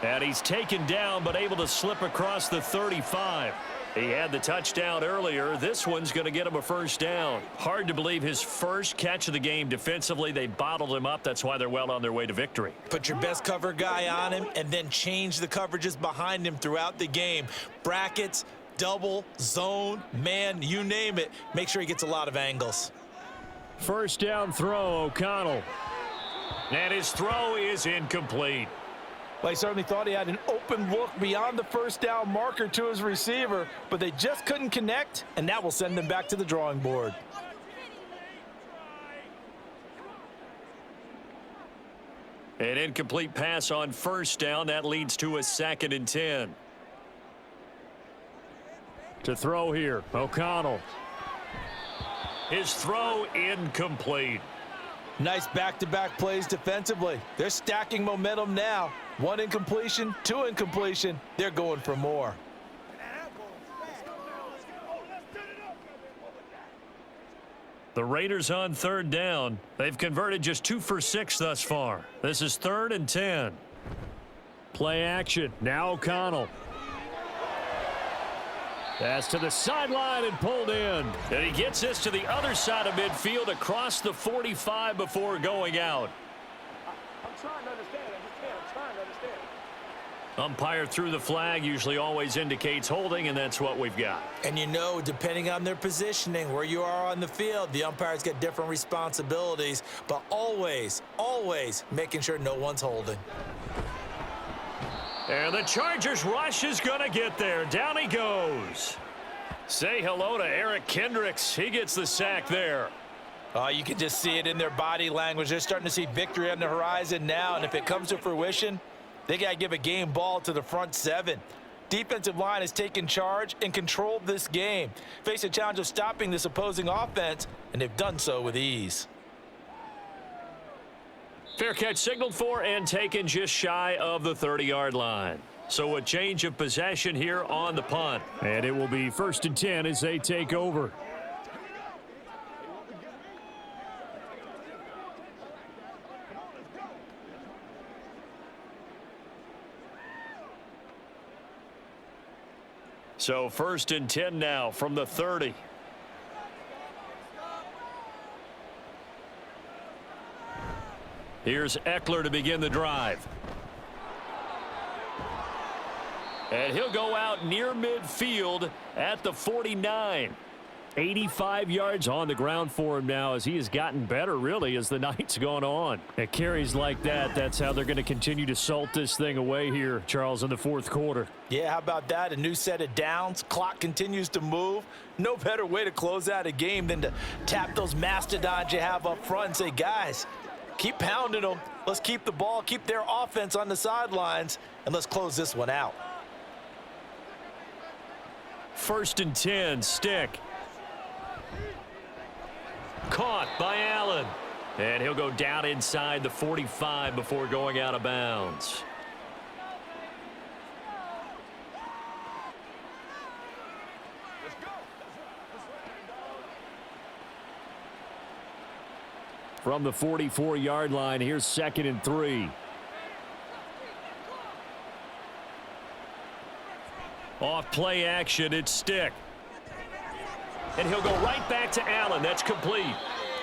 And he's taken down but able to slip across the 35. He had the touchdown earlier. This one's going to get him a first down. Hard to believe his first catch of the game defensively. They bottled him up. That's why they're well on their way to victory. Put your best cover guy on him and then change the coverages behind him throughout the game. Brackets, double, zone, man, you name it. Make sure he gets a lot of angles. First down throw, O'Connell. And his throw is incomplete. Well, he certainly thought he had an open look beyond the first down marker to his receiver, but they just couldn't connect, and that will send them back to the drawing board. An incomplete pass on first down. That leads to a 2nd and 10. To throw here, O'Connell. His throw incomplete. Nice back-to-back plays defensively. They're stacking momentum now. 1 incompletion, 2 incompletion. They're going for more. The Raiders on 3rd down. They've converted just 2 for 6 thus far. This is 3rd and 10. Play action. Now O'Connell. Pass to the sideline and pulled in. And he gets this to the other side of midfield across the 45 before going out. I'm trying to understand. I'm trying to understand. Umpire threw the flag, usually always indicates holding, and that's what we've got. And you know, depending on their positioning, where you are on the field, the umpires get different responsibilities, but always, always making sure no one's holding. And the Chargers rush is going to get there. Down he goes. Say hello to Eric Kendricks. He gets the sack there. You can just see it in their body language. They're starting to see victory on the horizon now, and if it comes to fruition, they got to give a game ball to the front 7. Defensive line has taken charge and controlled this game. Face a challenge of stopping this opposing offense, and they've done so with ease. Fair catch signaled for and taken just shy of the 30-yard line. So a change of possession here on the punt. And it will be 1st and 10 as they take over. So 1st and 10 now from the 30. Here's Eckler to begin the drive. And he'll go out near midfield at the 49. 85 yards on the ground for him now as he has gotten better, really, as the night's gone on. At carries like that, that's how they're going to continue to salt this thing away here, Charles, in the 4th quarter. Yeah, how about that? A new set of downs. Clock continues to move. No better way to close out a game than to tap those mastodons you have up front and say, guys, keep pounding them. Let's keep the ball, keep their offense on the sidelines, and let's close this one out. 1st and 10, stick. Caught by Allen. And he'll go down inside the 45 before going out of bounds. From the 44-yard line, here's 2nd and 3. Off play action, it's stick. And he'll go right back to Allen. That's complete.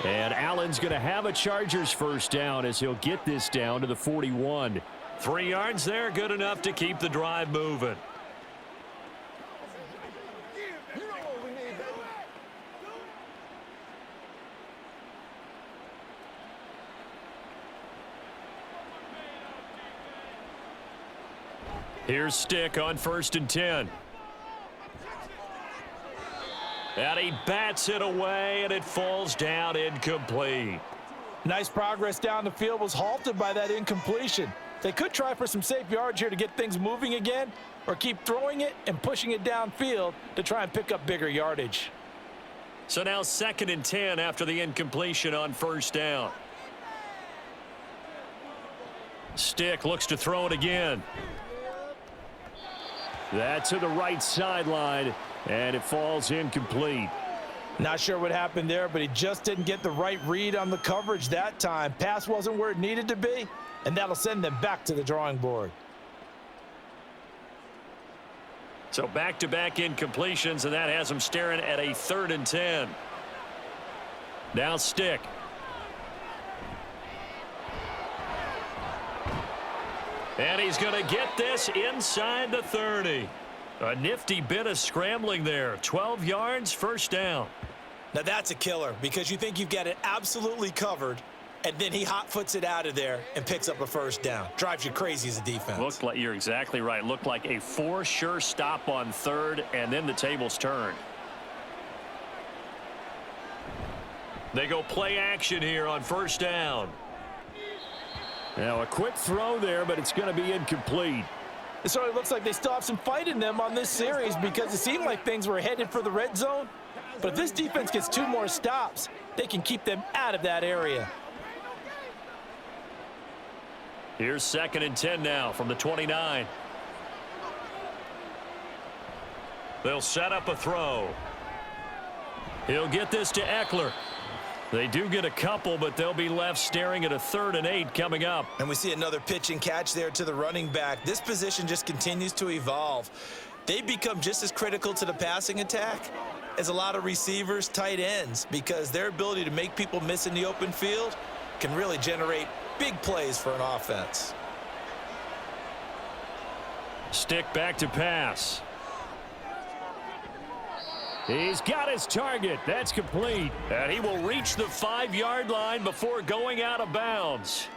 And Allen's going to have a Chargers first down as he'll get this down to the 41. 3 yards there, good enough to keep the drive moving. Here's Stick on 1st and 10. And he bats it away, and it falls down incomplete. Nice progress down the field was halted by that incompletion. They could try for some safe yards here to get things moving again, or keep throwing it and pushing it downfield to try and pick up bigger yardage. So now 2nd and 10 after the incompletion on 1st down. Stick looks to throw it again. That's to the right sideline, and it falls incomplete. Not sure what happened there, but he just didn't get the right read on the coverage that time. Pass wasn't where it needed to be, and that'll send them back to the drawing board. So back-to-back incompletions, and that has them staring at a 3rd and 10. Now Stick. And he's going to get this inside the 30. A nifty bit of scrambling there. 12 yards, 1st down. Now that's a killer, because you think you've got it absolutely covered, and then he hot-foots it out of there and picks up a 1st down. Drives you crazy as a defense. Looked like, you're exactly right. Looked like a for sure stop on 3rd, and then the tables turned. They go play action here on 1st down. Now a quick throw there, but it's going to be incomplete. It certainly looks like they still have some fight in them on this series, because it seemed like things were headed for the red zone. But if this defense gets 2 more stops, they can keep them out of that area. Here's 2nd and 10 now from the 29. They'll set up a throw. He'll get this to Eckler. They do get a couple, but they'll be left staring at a 3rd and 8 coming up. And we see another pitch and catch there to the running back. This position just continues to evolve. They become just as critical to the passing attack as a lot of receivers, tight ends, because their ability to make people miss in the open field can really generate big plays for an offense. Stick back to pass. He's got his target. That's complete. And he will reach the 5-yard line before going out of bounds.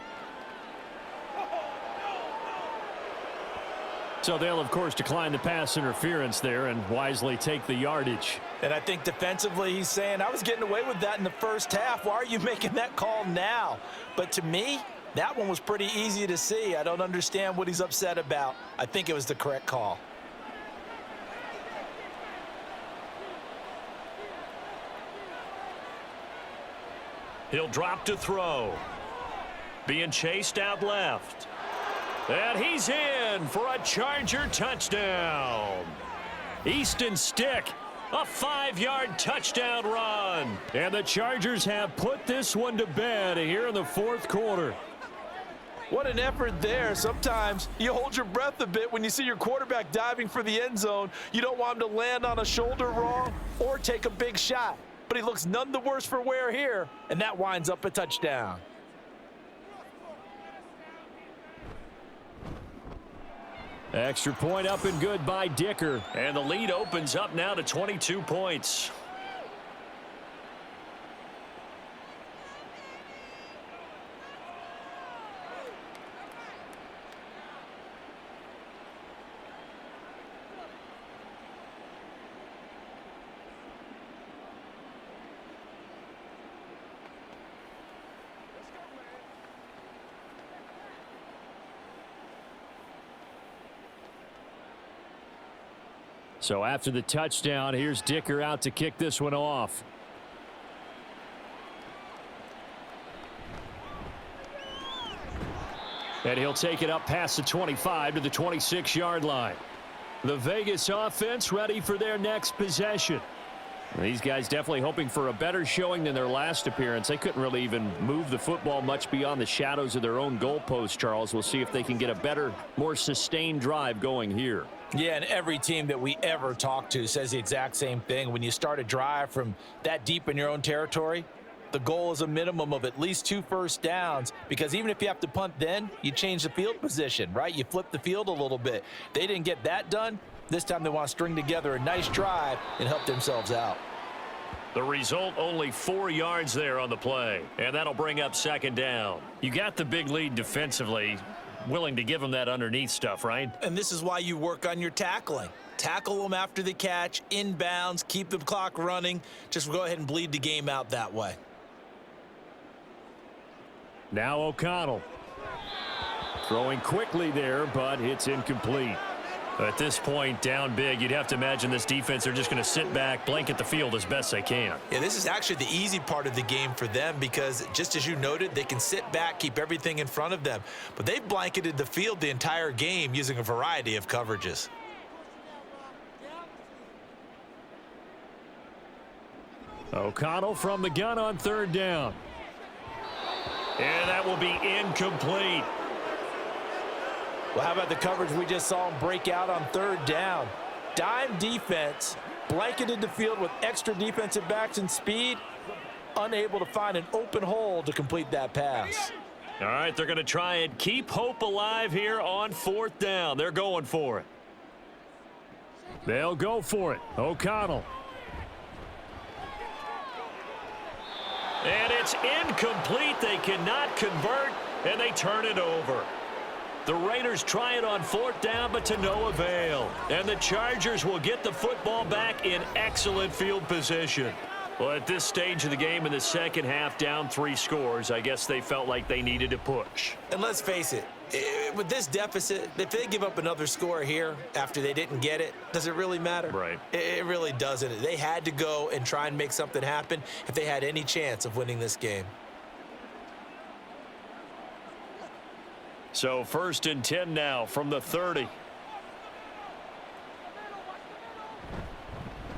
So they'll, of course, decline the pass interference there and wisely take the yardage. And I think defensively he's saying, I was getting away with that in the first half. Why are you making that call now? But to me, that one was pretty easy to see. I don't understand what he's upset about. I think it was the correct call. He'll drop to throw. Being chased out left. And he's in for a Charger touchdown. Easton Stick, a 5-yard touchdown run. And the Chargers have put this one to bed here in the 4th quarter. What an effort there. Sometimes you hold your breath a bit when you see your quarterback diving for the end zone. You don't want him to land on a shoulder wrong or take a big shot. But he looks none the worse for wear here, and that winds up a touchdown. Extra point up and good by Dicker. And the lead opens up now to 22 points. So after the touchdown, here's Dicker out to kick this one off. And he'll take it up past the 25 to the 26-yard line. The Vegas offense ready for their next possession. These guys definitely hoping for a better showing than their last appearance. They couldn't really even move the football much beyond the shadows of their own goalpost, Charles. We'll see if they can get a better, more sustained drive going here. Yeah, and every team that we ever talk to says the exact same thing. When you start a drive from that deep in your own territory, the goal is a minimum of at least 2 first downs, because even if you have to punt then, you change the field position, right? You flip the field a little bit. They didn't get that done. This time they want to string together a nice drive and help themselves out. The result, only 4 yards there on the play, and that'll bring up 2nd down. You got the big lead defensively. willing to give them that underneath stuff, right? And this is why you work on your tackling. Tackle them after the catch, inbounds, keep the clock running. Just go ahead and bleed the game out that way. Now O'Connell. Throwing quickly there, but it's incomplete. At this point, down big, you'd have to imagine this defense, they're just going to sit back, blanket the field as best they can. Yeah, this is actually the easy part of the game for them because, just as you noted, they can sit back, keep everything in front of them. But they've blanketed the field the entire game using a variety of coverages. O'Connell from the gun on third down. And that will be incomplete. Well, how about the coverage we just saw him break out on third down? Dime defense, blanketed the field with extra defensive backs and speed, unable to find an open hole to complete that pass. All right, they're going to try and keep hope alive here on fourth down. They're going for it. They'll go for it. O'Connell. And it's incomplete. They cannot convert, and they turn it over. The Raiders try it on fourth down, but to no avail. And the Chargers will get the football back in excellent field position. Well, at this stage of the game in the second half, down 3 scores, I guess they felt like they needed to push. And let's face it, with this deficit, if they give up another score here after they didn't get it, does it really matter? Right. It really doesn't. They had to go and try and make something happen if they had any chance of winning this game. So 1st and 10 now from the 30.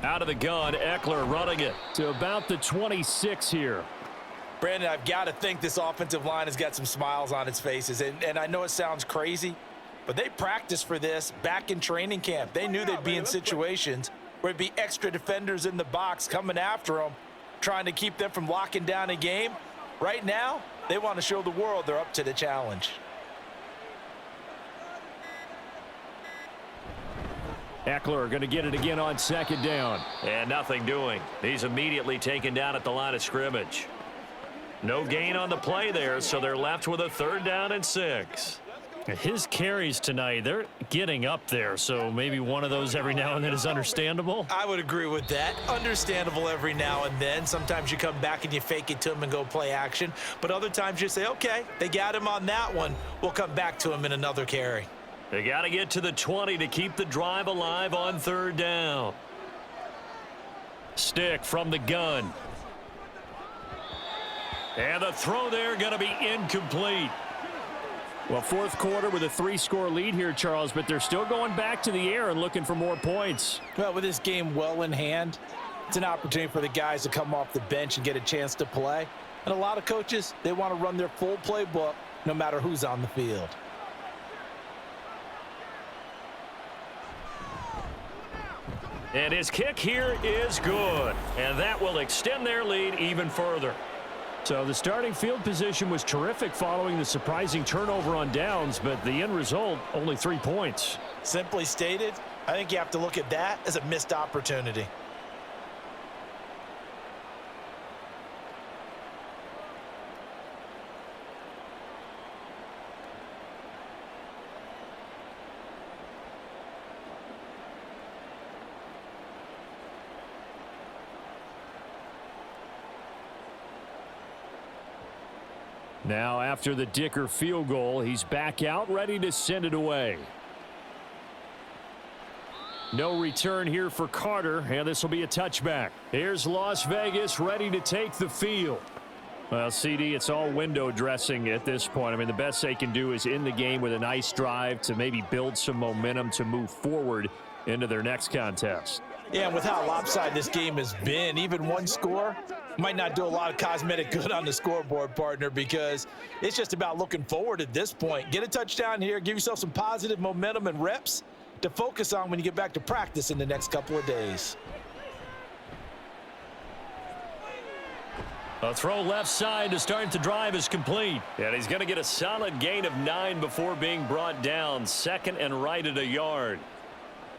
Out of the gun, Eckler running it to about the 26 here. Brandon, I've got to think this offensive line has got some smiles on its faces. And I know it sounds crazy, but they practiced for this back in training camp. They knew they'd be in situations where it'd be extra defenders in the box coming after them, trying to keep them from locking down a game. Right now, they want to show the world they're up to the challenge. Eckler going to get it again on second down. And nothing doing. He's immediately taken down at the line of scrimmage. No gain on the play there, so they're left with a 3rd down and 6. His carries tonight, they're getting up there, so maybe one of those every now and then is understandable. I would agree with that. Understandable every now and then. Sometimes you come back and you fake it to him and go play action. But other times you say, okay, they got him on that one. We'll come back to him in another carry. They got to get to the 20 to keep the drive alive on 3rd down. Stick from the gun. And the throw there going to be incomplete. Well, 4th quarter with a 3-score lead here, Charles, but they're still going back to the air and looking for more points. Well, with this game well in hand, it's an opportunity for the guys to come off the bench and get a chance to play. And a lot of coaches, they want to run their full playbook no matter who's on the field. And his kick here is good. And that will extend their lead even further. So the starting field position was terrific following the surprising turnover on downs, but the end result, only 3 points. Simply stated, I think you have to look at that as a missed opportunity. Now after the Dicker field goal, he's back out ready to send it away. No return here for Carter, and this will be a touchback. Here's Las Vegas ready to take the field. Well, CD, it's all window dressing at this point. I mean, the best they can do is in the game with a nice drive to maybe build some momentum to move forward into their next contest. Yeah, and with how lopsided this game has been, even one score might not do a lot of cosmetic good on the scoreboard, partner, because it's just about looking forward at this point. Get a touchdown here, give yourself some positive momentum and reps to focus on when you get back to practice in the next couple of days. A throw left side to start the drive is complete. And he's going to get a solid gain of 9 before being brought down. 2nd and right at a yard.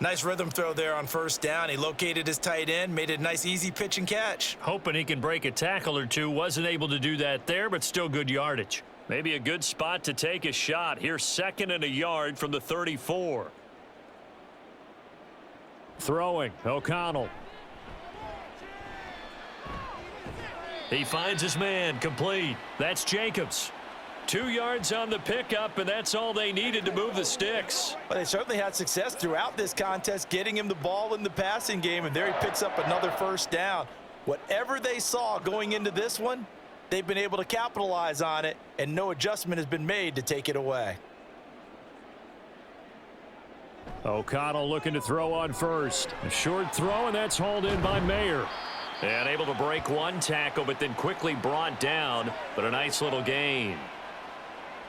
Nice rhythm throw there on 1st down. He located his tight end, made it a nice easy pitch and catch. Hoping he can break a tackle or two. Wasn't able to do that there, but still good yardage. Maybe a good spot to take a shot. Here's 2nd and a yard from the 34. Throwing, O'Connell. He finds his man, complete. That's Jacobs. 2 yards on the pickup, and that's all they needed to move the sticks. Well, they certainly had success throughout this contest, getting him the ball in the passing game, and there he picks up another first down. Whatever they saw going into this one, they've been able to capitalize on it, and no adjustment has been made to take it away. O'Connell looking to throw on first. A short throw, and that's hauled in by Mayer. And able to break one tackle, but then quickly brought down, but a nice little gain.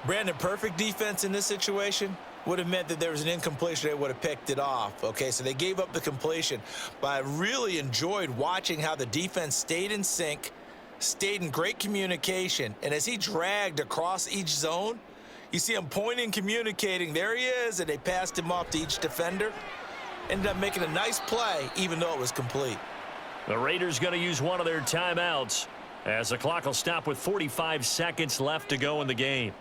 Brandon, perfect defense in this situation would have meant that there was an incompletion. They would have picked it off. Okay, so they gave up the completion. But I really enjoyed watching how the defense stayed in sync, stayed in great communication, and as he dragged across each zone, you see him pointing, communicating. There he is, and they passed him off to each defender. Ended up making a nice play, even though it was complete. The Raiders going to use one of their timeouts as the clock will stop with 45 seconds left to go in the game.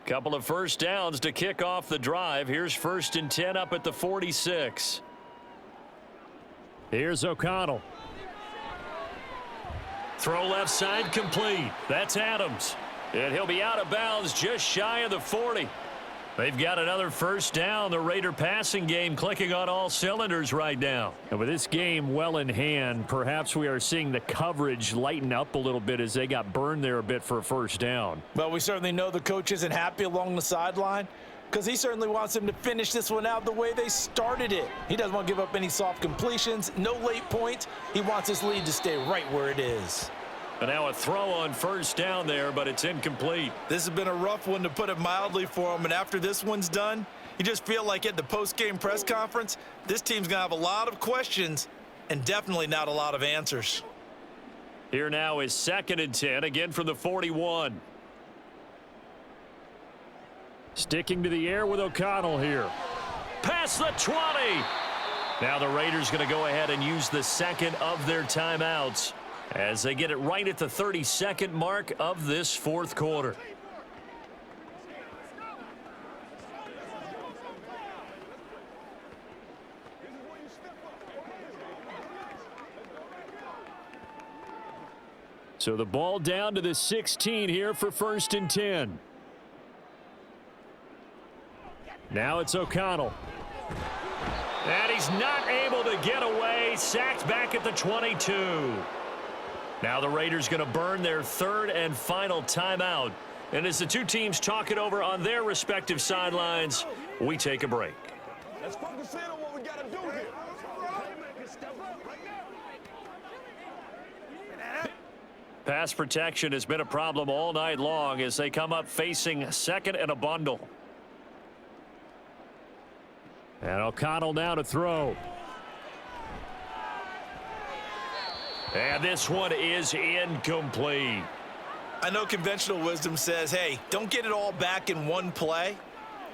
Couple of first downs to kick off the drive. Here's 1st and 10 up at the 46. Here's O'Connell. Throw left side complete. That's Adams. And he'll be out of bounds just shy of the 40. They've got another first down. The Raider passing game clicking on all cylinders right now. And with this game well in hand, perhaps we are seeing the coverage lighten up a little bit as they got burned there a bit for a first down. Well, we certainly know the coach isn't happy along the sideline because he certainly wants them to finish this one out the way they started it. He doesn't want to give up any soft completions, no late points. He wants his lead to stay right where it is. And now a throw on first down there, but it's incomplete. This has been a rough one, to put it mildly, for him. And after this one's done, you just feel like at the post-game press conference, this team's going to have a lot of questions and definitely not a lot of answers. Here now is 2nd and 10, again from the 41. Sticking to the air with O'Connell here. Past the 20. Now the Raiders going to go ahead and use the 2nd of their timeouts as they get it right at the 32nd mark of this 4th quarter. So the ball down to the 16 here for 1st and 10. Now it's O'Connell. And he's not able to get away. Sacked back at the 22. Now the Raiders going to burn their 3rd and final timeout. And as the two teams talk it over on their respective sidelines, we take a break. Let's focus in on what we got to do here. Pass protection has been a problem all night long as they come up facing 2nd and a bundle. And O'Connell now to throw. And this one is incomplete. I know conventional wisdom says, hey, don't get it all back in one play.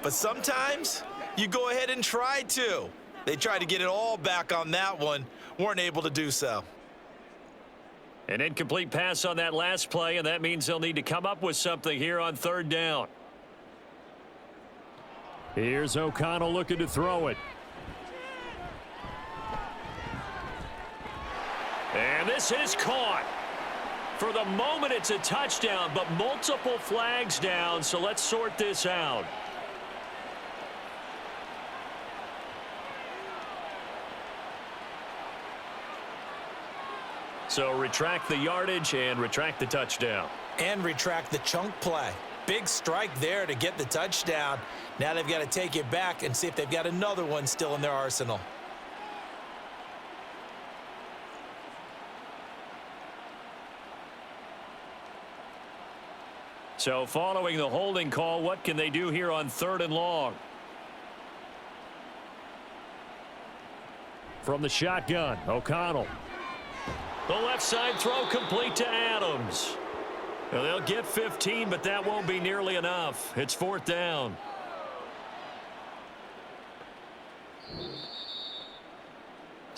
But sometimes you go ahead and try to. They tried to get it all back on that one, weren't able to do so. An incomplete pass on that last play, and that means they'll need to come up with something here on 3rd down. Here's O'Connell looking to throw it. And this is caught. For the moment, it's a touchdown, but multiple flags down, so let's sort this out. So retract the yardage and retract the touchdown. And retract the chunk play. Big strike there to get the touchdown. Now they've got to take it back and see if they've got another one still in their arsenal. So following the holding call, what can they do here on 3rd and long? From the shotgun, O'Connell. The left side throw complete to Adams. Now they'll get 15, but that won't be nearly enough. It's 4th down.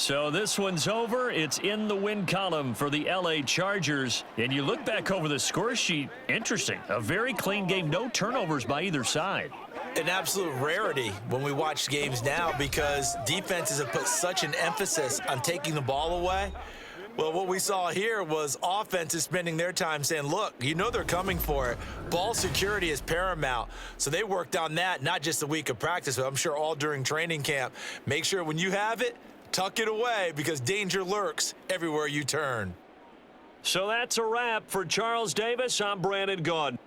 So this one's over. It's in the win column for the LA Chargers. And you look back over the score sheet, interesting. A very clean game, no turnovers by either side. An absolute rarity when we watch games now because defenses have put such an emphasis on taking the ball away. Well, what we saw here was offenses spending their time saying, look, you know they're coming for it. Ball security is paramount. So they worked on that, not just a week of practice, but I'm sure all during training camp. Make sure when you have it, tuck it away because danger lurks everywhere you turn. So that's a wrap for Charles Davis. I'm Brandon Gaudin.